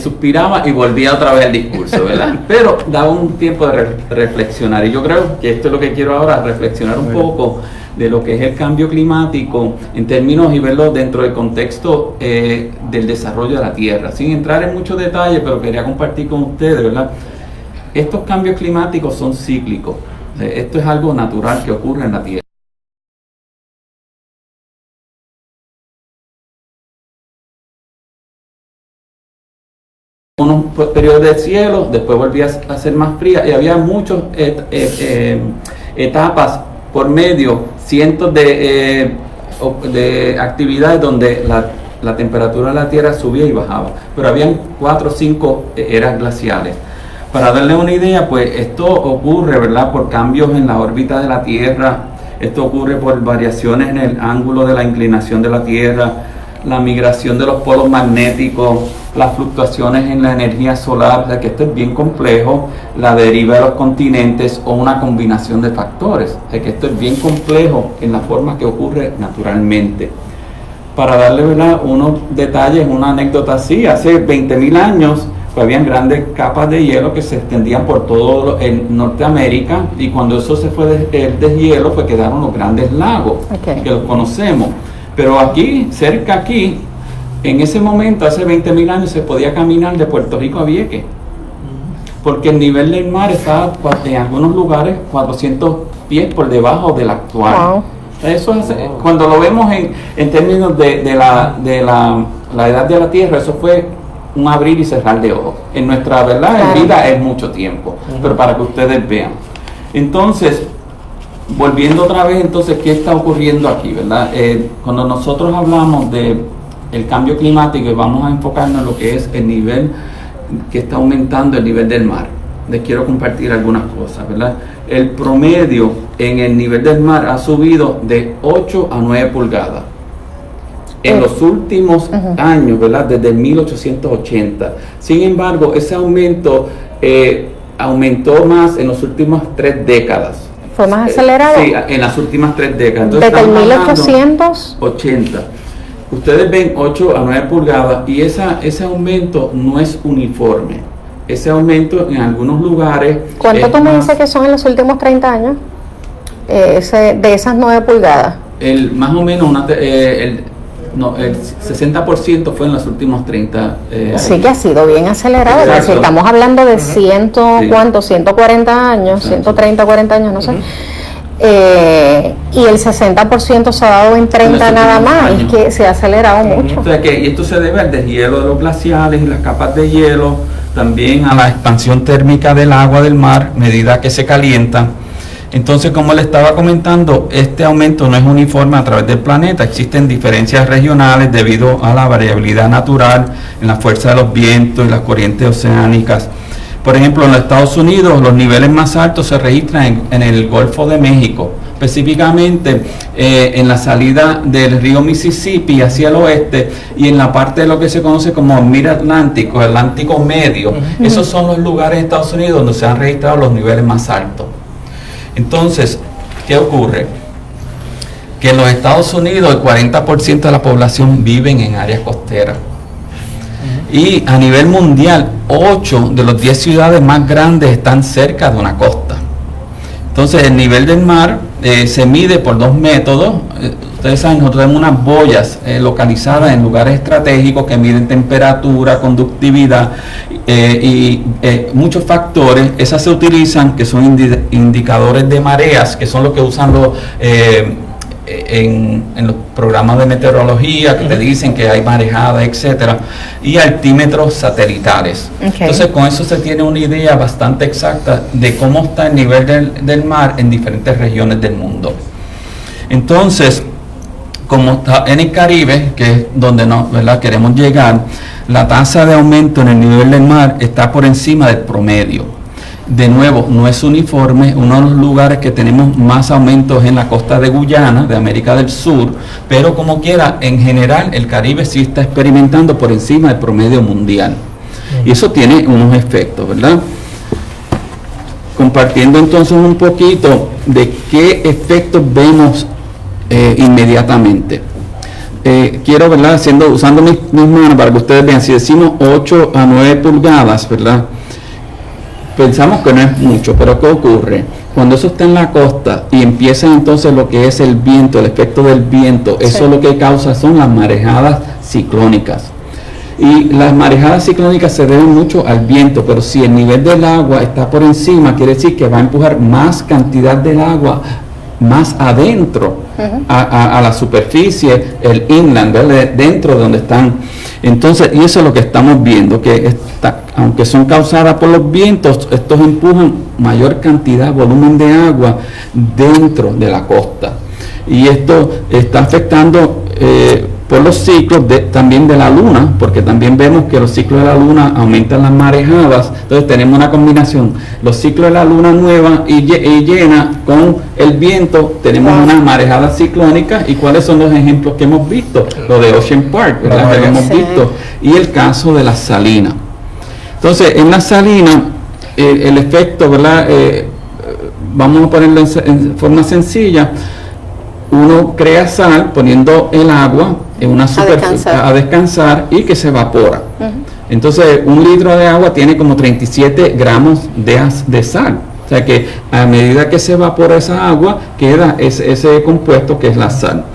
suspiraba y volvía otra vez al discurso, ¿verdad? Pero daba un tiempo de reflexionar, y yo creo que esto es lo que quiero ahora, reflexionar un poco de lo que es el cambio climático en términos, y verlo dentro del contexto del desarrollo de la Tierra, sin entrar en muchos detalles, pero quería compartir con ustedes, ¿verdad? Estos cambios climáticos son cíclicos, esto es algo natural que ocurre en la Tierra. Unos periodos de cielo, después volvía a ser más fría, y había muchas etapas por medio, cientos de actividades donde la temperatura de la Tierra subía y bajaba, pero habían 4 o 5 eras glaciales. Para darle una idea, pues esto ocurre, ¿verdad?, por cambios en la órbita de la Tierra. Esto ocurre por variaciones en el ángulo de la inclinación de la Tierra, la migración de los polos magnéticos, las fluctuaciones en la energía solar, o sea que esto es bien complejo, la deriva de los continentes o una combinación de factores, o sea que esto es bien complejo en la forma que ocurre naturalmente. Para darle, ¿verdad?, unos detalles, una anécdota así, hace 20.000 años pues habían grandes capas de hielo que se extendían por todo el Norteamérica, y cuando eso se fue el deshielo pues quedaron los grandes lagos, que los conocemos. Pero aquí, cerca aquí, en ese momento, hace 20.000 años, se podía caminar de Puerto Rico a Vieques, porque el nivel del mar estaba en algunos lugares 400 pies por debajo del actual. Wow. Eso es, cuando lo vemos en términos de la edad de la Tierra, eso fue un abrir y cerrar de ojos. En nuestra verdad, en vida es mucho tiempo, pero para que ustedes vean. Entonces, volviendo otra vez, entonces, ¿qué está ocurriendo aquí, verdad? Cuando nosotros hablamos de el cambio climático y vamos a enfocarnos en lo que es el nivel que está aumentando el nivel del mar, les quiero compartir algunas cosas, ¿verdad? El promedio en el nivel del mar ha subido de 8 a 9 pulgadas en los últimos años, ¿verdad? Desde 1880. Sin embargo, ese aumento aumentó más en las últimas 3 décadas. ¿Fue más acelerado? Sí, en las últimas 3 décadas. Entonces, desde el 1880. Ustedes ven 8 a 9 pulgadas y ese aumento no es uniforme. Ese aumento en algunos lugares... ¿Cuánto tú me dices que son en los últimos 30 años? De esas 9 pulgadas. Más o menos el 60% fue en los últimos 30 sí, que ha sido bien acelerado. Exacto. Es decir, estamos hablando de Sí. 140 años, 130, 40 años, no sé. Y el 60% se ha dado en 30 nada más. años. Es que se ha acelerado mucho. O sea que, y esto se debe al deshielo de los glaciares y las capas de hielo, también a la expansión térmica del agua del mar, medida que se calienta. Entonces, como le estaba comentando, este aumento no es uniforme a través del planeta. Existen diferencias regionales debido a la variabilidad natural en la fuerza de los vientos y las corrientes oceánicas. Por ejemplo, en los Estados Unidos, los niveles más altos se registran en el Golfo de México, específicamente en la salida del río Mississippi hacia el oeste y en la parte de lo que se conoce como Mid-Atlántico, Atlántico Medio. Esos son los lugares en Estados Unidos donde se han registrado los niveles más altos. Entonces, ¿qué ocurre? Que en los Estados Unidos el 40% de la población viven en áreas costeras. Y a nivel mundial, 8 de las 10 ciudades más grandes están cerca de una costa. Entonces, el nivel del mar se mide por 2 métodos. Ustedes saben, nosotros tenemos unas boyas localizadas en lugares estratégicos que miden temperatura, conductividad y muchos factores. Esas se utilizan, que son indicadores de mareas, que son los que usan los... En los programas de meteorología que te dicen que hay marejada, etcétera, y altímetros satelitales. Entonces, con eso se tiene una idea bastante exacta de cómo está el nivel del mar en diferentes regiones del mundo. Entonces, como está en el Caribe, que es donde ¿verdad?, queremos llegar, la tasa de aumento en el nivel del mar está por encima del promedio. De nuevo, no es uniforme. Uno de los lugares que tenemos más aumentos es en la costa de Guyana, de América del Sur, pero como quiera, en general, el Caribe sí está experimentando por encima del promedio mundial. Y eso tiene unos efectos, ¿verdad? Compartiendo entonces un poquito de qué efectos vemos inmediatamente. Quiero, ¿verdad?, usando mis manos para que ustedes vean, si decimos 8 a 9 pulgadas, ¿verdad?, pensamos que no es mucho, pero ¿qué ocurre? Cuando eso está en la costa y empieza entonces lo que es el viento, el efecto del viento, eso lo que causa son las marejadas ciclónicas. Y las marejadas ciclónicas se deben mucho al viento, pero si el nivel del agua está por encima, quiere decir que va a empujar más cantidad del agua más adentro a la superficie, el inland, ¿verdad?, dentro de donde están. Entonces, y eso es lo que estamos viendo, que aunque son causadas por los vientos, estos empujan mayor cantidad, volumen de agua dentro de la costa. Y esto está afectando por los ciclos también de la luna, porque también vemos que los ciclos de la luna aumentan las marejadas. Entonces tenemos una combinación, los ciclos de la luna nueva y llena con el viento, tenemos una marejada ciclónica. ¿Y cuáles son los ejemplos que hemos visto? Lo de Ocean Park, ¿verdad? Que lo hemos visto, y el caso de las salinas. Entonces, en las salinas, el efecto, ¿verdad? Vamos a ponerlo en forma sencilla. Uno crea sal poniendo el agua en una superficie a descansar y que se evapora. Entonces, un litro de agua tiene como 37 gramos de sal. O sea que a medida que se evapora esa agua, queda ese compuesto que es la sal.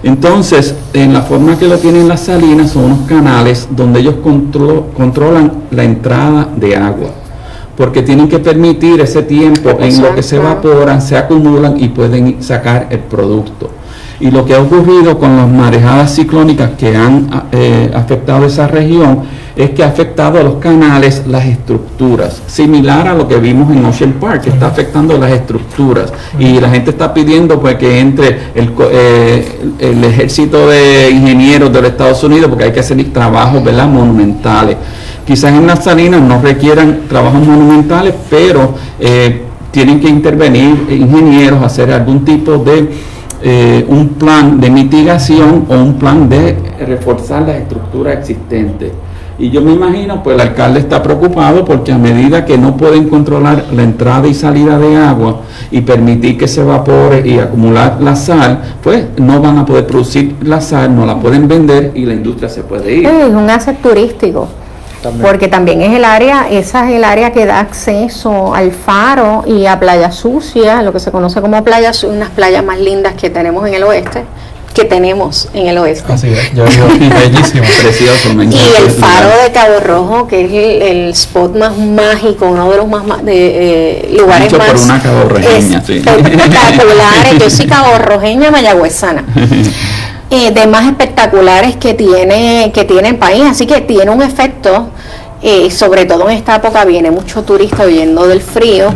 Entonces, en la forma que lo tienen las salinas, son unos canales donde ellos controlan la entrada de agua, porque tienen que permitir ese tiempo en lo que se evaporan, se acumulan y pueden sacar el producto. Y lo que ha ocurrido con las marejadas ciclónicas que han afectado esa región es que ha afectado a los canales, las estructuras, similar a lo que vimos en Ocean Park, que está afectando las estructuras. Y la gente está pidiendo pues que entre el ejército de ingenieros de los Estados Unidos, porque hay que hacer trabajos, ¿verdad?, monumentales. Quizás en las salinas no requieran trabajos monumentales, pero tienen que intervenir ingenieros, hacer algún tipo de un plan de mitigación o un plan de reforzar las estructuras existentes. Y yo me imagino, pues el alcalde está preocupado porque a medida que no pueden controlar la entrada y salida de agua y permitir que se evapore y acumular la sal, pues no van a poder producir la sal, no la pueden vender y la industria se puede ir. Es un asset turístico. Porque también es esa es el área que da acceso al faro y a Playa Sucia, lo que se conoce como Playa Sucia, unas playas más lindas que tenemos en el oeste. Así es, yo digo, bellísimo, precioso. Y el faro de Cabo Rojo, que es el spot más mágico, uno de los lugares dicho más por una caborrojeña, sí. espectaculares. Yo soy caborrojeña mayagüezana. De más espectaculares que tiene el país, así que tiene un efecto, sobre todo en esta época viene mucho turista huyendo del frío,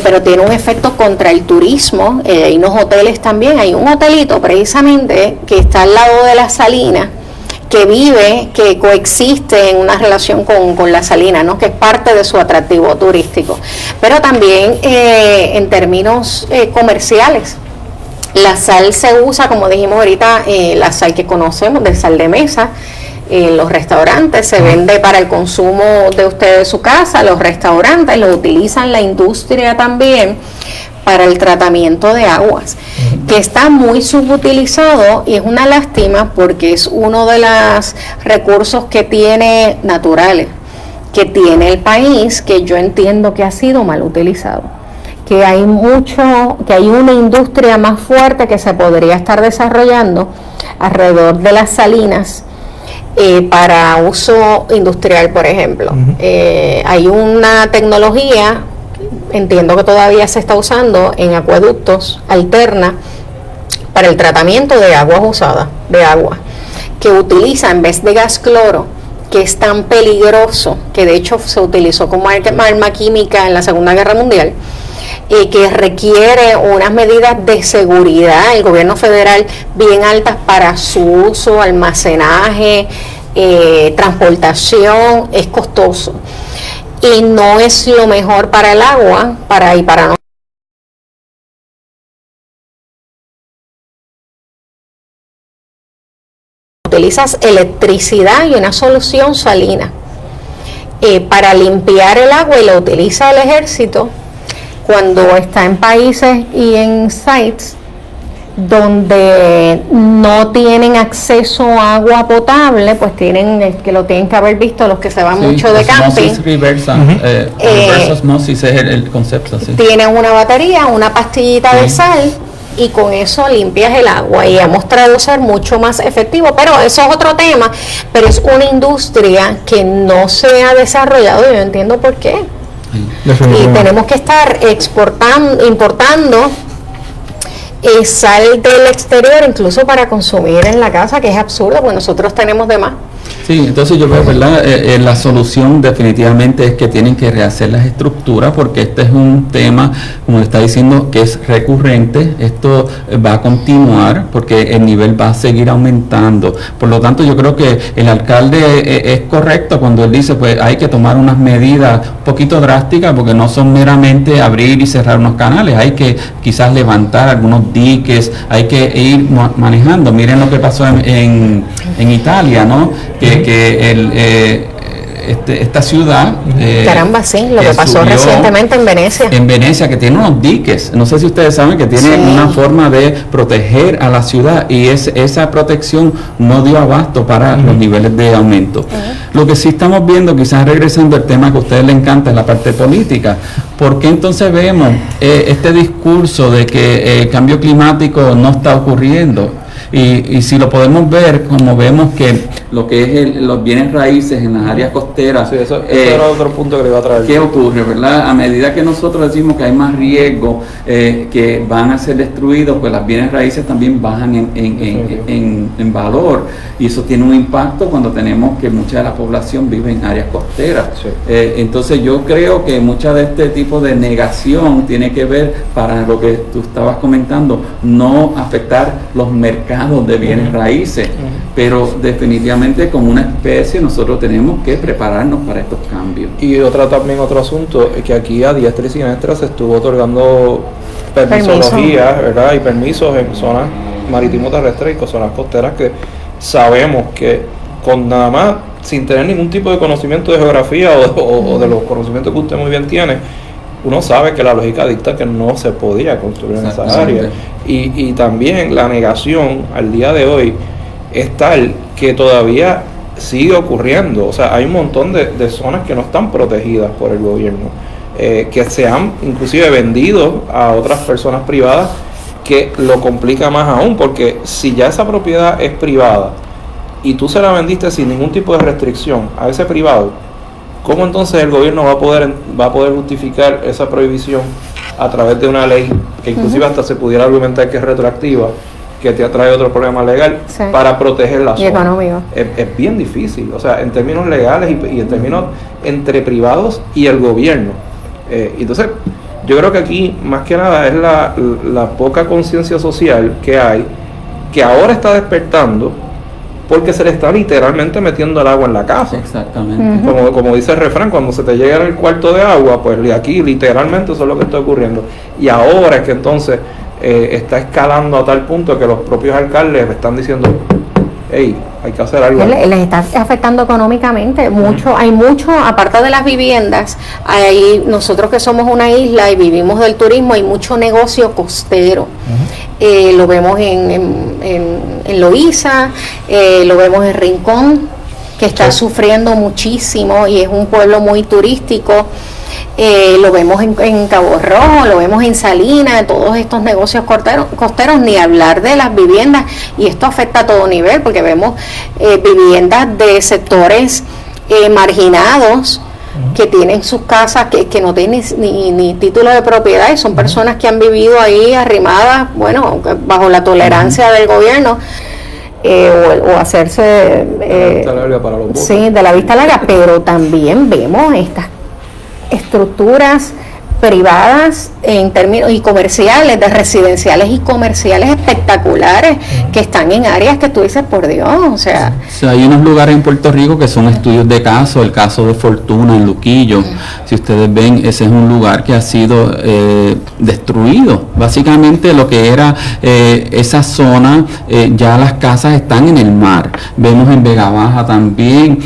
pero tiene un efecto contra el turismo. Hay unos hoteles también, hay un hotelito precisamente que está al lado de la salina, que coexiste en una relación con la salina, ¿no?, que es parte de su atractivo turístico, pero también en términos comerciales. La sal se usa, como dijimos ahorita, la sal que conocemos, de sal de mesa, en los restaurantes, se vende para el consumo de usted de su casa, los restaurantes lo utilizan, la industria también, para el tratamiento de aguas, que está muy subutilizado y es una lástima porque es uno de los recursos que tiene naturales, que tiene el país, que yo entiendo que ha sido mal utilizado. Que hay una industria más fuerte que se podría estar desarrollando alrededor de las salinas para uso industrial, por ejemplo. Hay una tecnología, entiendo que todavía se está usando en acueductos alterna para el tratamiento de aguas usadas, que utiliza en vez de gas cloro, que es tan peligroso, que de hecho se utilizó como arma química en la Segunda Guerra Mundial, que requiere unas medidas de seguridad, el gobierno federal, bien altas para su uso, almacenaje, transportación, es costoso. Y no es lo mejor para el agua, para nosotros. Utilizas electricidad y una solución salina para limpiar el agua, y lo utiliza el ejército cuando está en países y en sites donde no tienen acceso a agua potable, pues tienen que lo tienen que haber visto los que se van mucho de camping. Reversa osmosis es el concepto. Sí. Tienen una batería, una pastillita de sal, y con eso limpias el agua, y ha mostrado ser mucho más efectivo, pero eso es otro tema. Pero es una industria que no se ha desarrollado, y yo entiendo por qué. Y tenemos que estar importando sal del exterior, incluso para consumir en la casa, que es absurdo, porque nosotros tenemos de más. Sí, entonces yo veo, ¿verdad? La solución definitivamente es que tienen que rehacer las estructuras, porque este es un tema, como le está diciendo, que es recurrente. Esto va a continuar porque el nivel va a seguir aumentando. Por lo tanto, yo creo que el alcalde es correcto cuando él dice, pues hay que tomar unas medidas un poquito drásticas, porque no son meramente abrir y cerrar unos canales, hay que quizás levantar algunos diques, hay que ir manejando. Miren lo que pasó en Italia, ¿no? Esta ciudad... Caramba, sí, lo que pasó recientemente en Venecia. En Venecia, que tiene unos diques. No sé si ustedes saben que tiene una forma de proteger a la ciudad, y esa protección no dio abasto para los niveles de aumento. Lo que sí estamos viendo, quizás regresando al tema que a ustedes les encanta, es la parte política. ¿Por qué entonces vemos este discurso de que el cambio climático no está ocurriendo? Y si lo podemos ver, como vemos que lo que es los bienes raíces en las áreas costeras, sí, eso era otro punto que le iba a traer. ¿Qué ocurre, verdad? A medida que nosotros decimos que hay más riesgo que van a ser destruidos, pues las bienes raíces también bajan en valor, y eso tiene un impacto cuando tenemos que mucha de la población vive en áreas costeras. Sí. Entonces yo creo que mucha de este tipo de negación tiene que ver, para lo que tú estabas comentando, no afectar los mercados de bienes raíces, pero definitivamente como una especie nosotros tenemos que prepararnos para estos cambios. Y otro asunto es que aquí a diestra y siniestra se estuvo otorgando permisología, ¿verdad? Y permisos en zonas marítimo-terrestres y zonas costeras, que sabemos que con nada más, sin tener ningún tipo de conocimiento de geografía o de los conocimientos que usted muy bien tiene, uno sabe que la lógica dicta que no se podía construir en esa área. Y también la negación al día de hoy es tal que todavía sigue ocurriendo. O sea, hay un montón de zonas que no están protegidas por el gobierno, que se han inclusive vendido a otras personas privadas, que lo complica más aún, porque si ya esa propiedad es privada y tú se la vendiste sin ningún tipo de restricción a ese privado, ¿cómo entonces el gobierno va a poder justificar esa prohibición a través de una ley que inclusive hasta se pudiera argumentar que es retroactiva, que te atrae otro problema legal, para proteger la zona? Y económico. Es bien difícil, o sea, en términos legales y en términos entre privados y el gobierno. Entonces, yo creo que aquí más que nada es la poca conciencia social que hay, que ahora está despertando, porque se le está literalmente metiendo el agua en la casa. Exactamente. Como dice el refrán, cuando se te llega en el cuarto de agua, pues aquí literalmente eso es lo que está ocurriendo. Y ahora es que entonces está escalando a tal punto que los propios alcaldes están diciendo, hey, hay que hacer algo. Les está afectando económicamente mucho. Hay mucho, aparte de las viviendas, hay, nosotros que somos una isla y vivimos del turismo, hay mucho negocio costero. Lo vemos en Loíza, lo vemos en Rincón, que está sufriendo muchísimo y es un pueblo muy turístico. Lo vemos en Cabo Rojo, lo vemos en Salinas, todos estos negocios costeros, ni hablar de las viviendas, y esto afecta a todo nivel, porque vemos viviendas de sectores marginados, que tienen sus casas que no tienen ni título de propiedad, y son personas que han vivido ahí arrimadas, bueno, bajo la tolerancia del gobierno, o hacerse de la vista larga, pero también vemos estas estructuras privadas en términos y comerciales, de residenciales y comerciales espectaculares, que están en áreas que tú dices, por Dios, o sea, hay unos lugares en Puerto Rico que son estudios de caso, el caso de Fortuna en Luquillo. Si ustedes ven, ese es un lugar que ha sido destruido. Básicamente lo que era esa zona, ya las casas están en el mar. Vemos en Vega Baja también,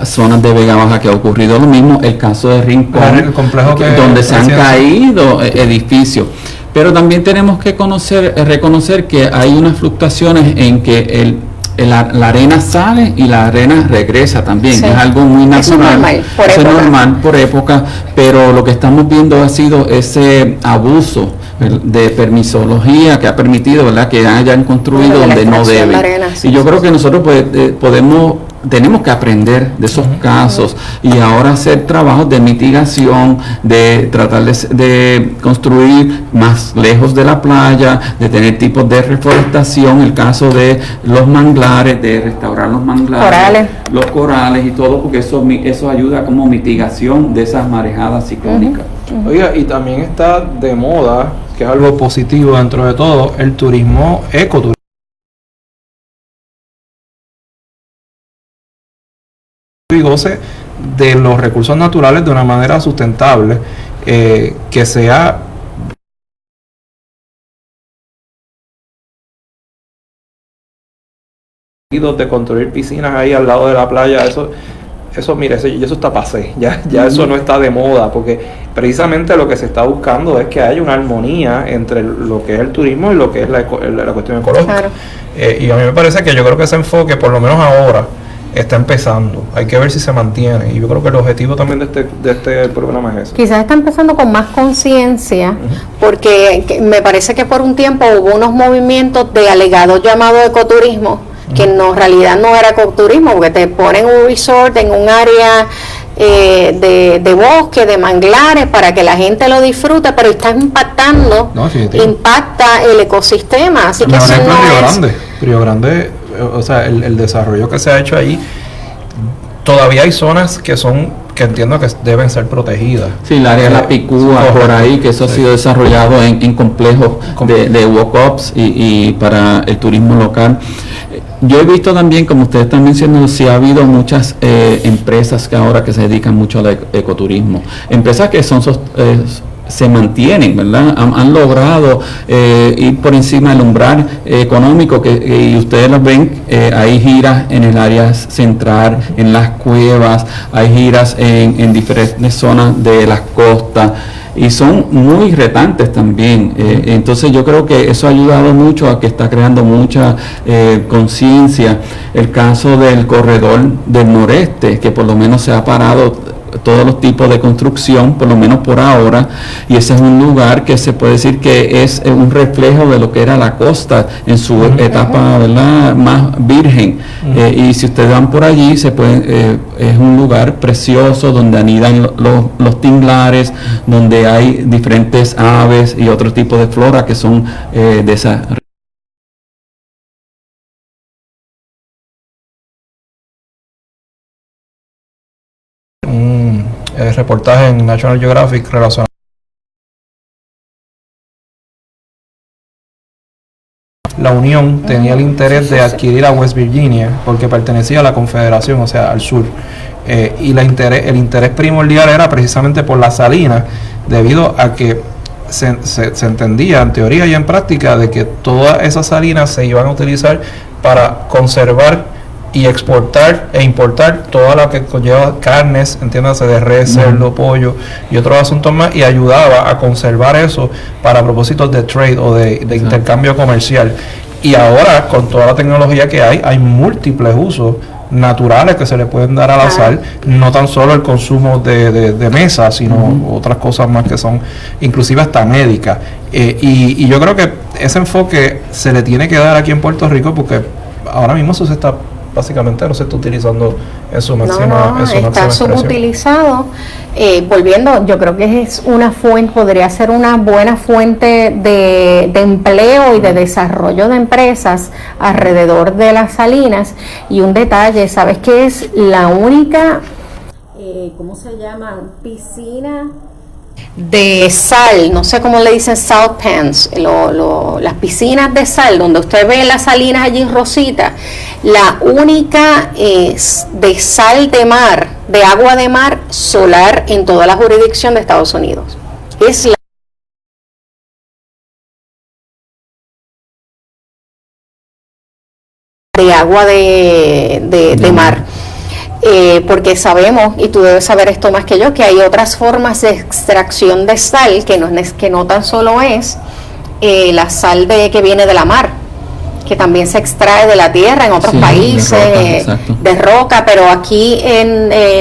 zonas de Vega Baja que ha ocurrido lo mismo, el caso de Rincón, el complejo donde se han caído edificios. Pero también tenemos que reconocer que hay unas fluctuaciones en que la arena sale y la arena regresa también. Es algo muy natural. Eso es normal por época, pero lo que estamos viendo ha sido ese abuso de permisología que ha permitido, ¿verdad?, que hayan construido donde no deben. Y yo creo que nosotros podemos tenemos que aprender de esos casos y ahora hacer trabajos de mitigación, de tratar de construir más lejos de la playa, de tener tipos de reforestación, el caso de los manglares, de restaurar los manglares, los corales y todo, porque eso ayuda como mitigación de esas marejadas ciclónicas. Oiga, y también está de moda, que es algo positivo dentro de todo, el turismo ecoturismo. Y goce de los recursos naturales de una manera sustentable, que sea de construir piscinas ahí al lado de la playa. Eso mire, eso está pasé, ya eso no está de moda, porque precisamente lo que se está buscando es que haya una armonía entre lo que es el turismo y lo que es la cuestión ecológica. Claro. Y a mí me parece que yo creo que ese enfoque, por lo menos ahora, está empezando. Hay que ver si se mantiene, y yo creo que el objetivo también de este programa es eso. Quizás está empezando con más conciencia, porque me parece que por un tiempo hubo unos movimientos de alegado llamado ecoturismo, que en realidad no era ecoturismo, porque te ponen un resort en un área de bosque, de manglares, para que la gente lo disfrute, pero está impactando, impacta el ecosistema. Así que eso no es... Río Grande, o sea, el desarrollo que se ha hecho ahí, todavía hay zonas que entiendo que deben ser protegidas. Sí, el área de la Picúa, por ahí, que eso ha sido desarrollado en complejos de walk-ups y para el turismo local. Yo he visto también, como ustedes están mencionando, sí ha habido muchas empresas que ahora que se dedican mucho al ecoturismo. Empresas que se mantienen, ¿verdad? Han logrado ir por encima del umbral económico, y ustedes las ven, hay giras en el área central, en las cuevas, hay giras en diferentes zonas de las costas, y son muy retantes también. Entonces yo creo que eso ha ayudado mucho a que está creando mucha conciencia. El caso del corredor del noreste, que por lo menos se ha parado todos los tipos de construcción, por lo menos por ahora, y ese es un lugar que se puede decir que es un reflejo de lo que era la costa en su etapa, ¿verdad?, más virgen. Y si ustedes van por allí, es un lugar precioso donde anidan los tinglares, donde hay diferentes aves y otro tipo de flora que son de esa. Reportaje en National Geographic relacionado. La Unión tenía el interés de adquirir a West Virginia porque pertenecía a la Confederación, o sea, al sur. Y el interés primordial era precisamente por las salinas, debido a que se entendía en teoría y en práctica de que todas esas salinas se iban a utilizar para conservar y exportar e importar toda la que conlleva carnes, entiéndase, de res, cerdo, pollo y otros asuntos más, y ayudaba a conservar eso para propósitos de trade o de intercambio comercial. Y ahora, con toda la tecnología que hay múltiples usos naturales que se le pueden dar a la sal, no tan solo el consumo de mesa, sino otras cosas más que son inclusive hasta médicas. Y yo creo que ese enfoque se le tiene que dar aquí en Puerto Rico, porque ahora mismo eso básicamente no se está utilizando en su máxima está subutilizado. Volviendo, yo creo que es una fuente, podría ser una buena fuente de empleo y de desarrollo de empresas alrededor de las salinas. Y un detalle, ¿sabes qué es la única, cómo se llama, piscina de sal? No sé cómo le dicen, salt pans, las piscinas de sal, donde usted ve las salinas allí rositas. La única es de sal de mar, de agua de mar solar en toda la jurisdicción de Estados Unidos. Es la de agua de mar. Porque sabemos, y tú debes saber esto más que yo, que hay otras formas de extracción de sal que no tan solo es la sal que viene de la mar, que también se extrae de la tierra en otros países, de roca, pero aquí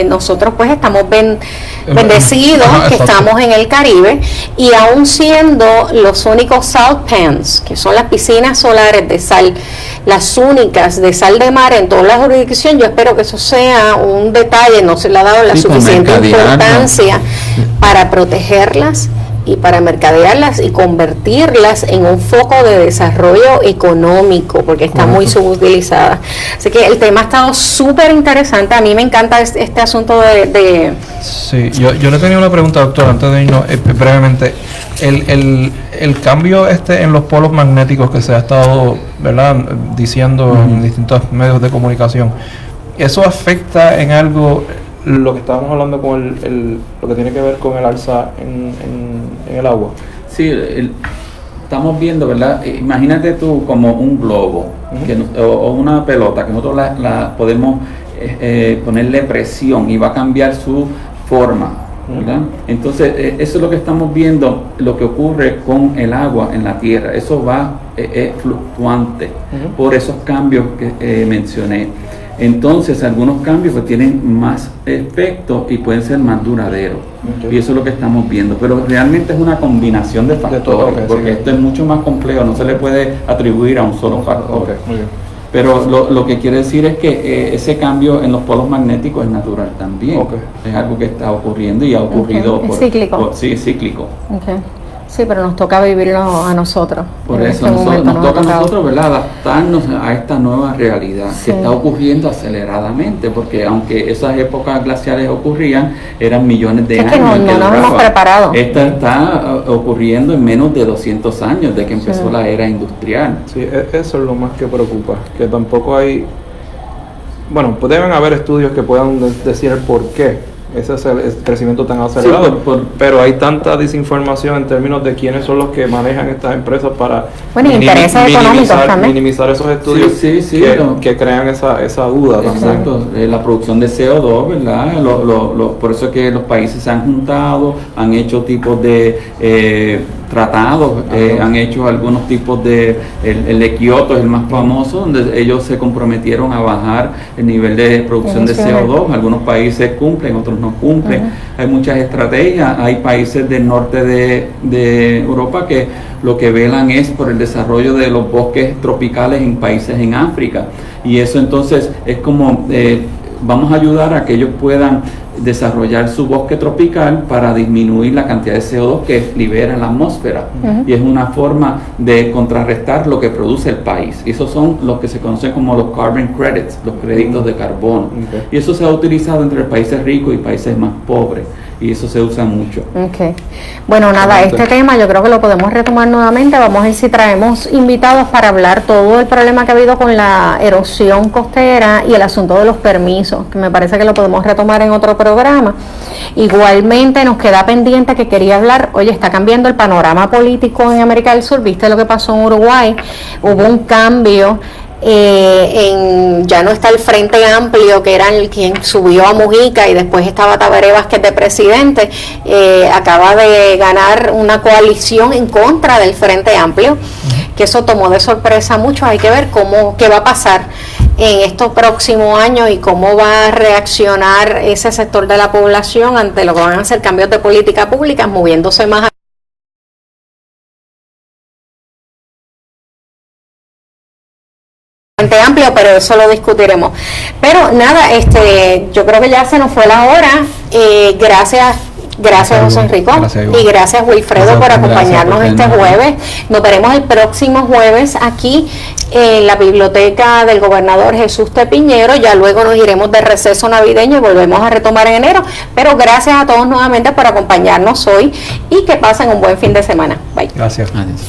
nosotros pues estamos bendecidos, que estamos en el Caribe, y aún siendo los únicos salt pans, que son las piscinas solares de sal, las únicas de sal de mar en toda la jurisdicción. Yo espero que eso sea un detalle, no se le ha dado la suficiente importancia para protegerlas y para mercadearlas y convertirlas en un foco de desarrollo económico, porque está muy subutilizada. Así que el tema ha estado súper interesante. A mí me encanta este asunto de... Sí, yo le tenía una pregunta, doctor, antes de irnos brevemente. El cambio en los polos magnéticos que se ha estado, ¿verdad?, diciendo en distintos medios de comunicación, ¿eso afecta en algo lo que estábamos hablando con lo que tiene que ver con el alza en el agua? Sí, estamos viendo, ¿verdad? Imagínate tú como un globo o una pelota que nosotros la podemos ponerle presión y va a cambiar su forma, ¿verdad? Entonces, eso es lo que estamos viendo, lo que ocurre con el agua en la tierra. Eso va fluctuante por esos cambios que mencioné. Entonces, algunos cambios pues tienen más efecto y pueden ser más duraderos. Y eso es lo que estamos viendo. Pero realmente es una combinación de factores, porque esto es mucho más complejo, no se le puede atribuir a un solo factor. Muy bien. Pero lo que quiere decir es que ese cambio en los polos magnéticos es natural también. Es algo que está ocurriendo y ha ocurrido ¿Es cíclico? Sí, es cíclico. Sí, pero nos toca vivirlo a nosotros. Por eso nos toca a nosotros, ¿verdad?, adaptarnos a esta nueva realidad que está ocurriendo aceleradamente, porque aunque esas épocas glaciales ocurrían, eran millones de años. Es que no nos hemos preparado. Esta está ocurriendo en menos de 200 años de que empezó la era industrial. Sí, eso es lo más que preocupa, que tampoco hay... Bueno, pues deben haber estudios que puedan decir el por qué ese es el crecimiento tan acelerado, pero hay tanta desinformación en términos de quiénes son los que manejan estas empresas para minimizar esos estudios que crean esa duda. Exacto, la producción de CO2, ¿verdad? Por eso es que los países se han juntado, han hecho tipos de tratados, han hecho algunos tipos el de Kioto es el más famoso, donde ellos se comprometieron a bajar el nivel de producción de CO2. Algunos países cumplen, otros no cumplen. Hay muchas estrategias. Hay países del norte de Europa que lo que velan es por el desarrollo de los bosques tropicales en países en África, y eso entonces es como vamos a ayudar a que ellos puedan desarrollar su bosque tropical para disminuir la cantidad de CO2 que libera en la atmósfera, y es una forma de contrarrestar lo que produce el país. Y esos son los que se conocen como los carbon credits, los créditos de carbono, y eso se ha utilizado entre países ricos y países más pobres, y eso se usa mucho. Bueno, nada, este tema yo creo que lo podemos retomar nuevamente. Vamos a ver si traemos invitados para hablar todo el problema que ha habido con la erosión costera y el asunto de los permisos, que me parece que lo podemos retomar en otro programa. Igualmente nos queda pendiente que quería hablar, oye, está cambiando el panorama político en América del Sur. ¿Viste lo que pasó en Uruguay? Hubo un cambio. Ya no está el Frente Amplio, que era el quien subió a Mujica, y después estaba Tabaré Vázquez de presidente. Acaba de ganar una coalición en contra del Frente Amplio, que eso tomó de sorpresa a muchos. Hay que ver qué va a pasar en estos próximos años y cómo va a reaccionar ese sector de la población ante lo que van a ser cambios de política pública, moviéndose más amplio, pero eso lo discutiremos. Pero nada, yo creo que ya se nos fue la hora. Gracias José Enrico, y gracias Wilfredo por acompañarnos este jueves. Nos veremos el próximo jueves aquí en la biblioteca del gobernador Jesús T. Piñero. Ya luego nos iremos de receso navideño y volvemos a retomar en enero. Pero gracias a todos nuevamente por acompañarnos hoy, y que pasen un buen fin de semana. Bye. Gracias. Adiós.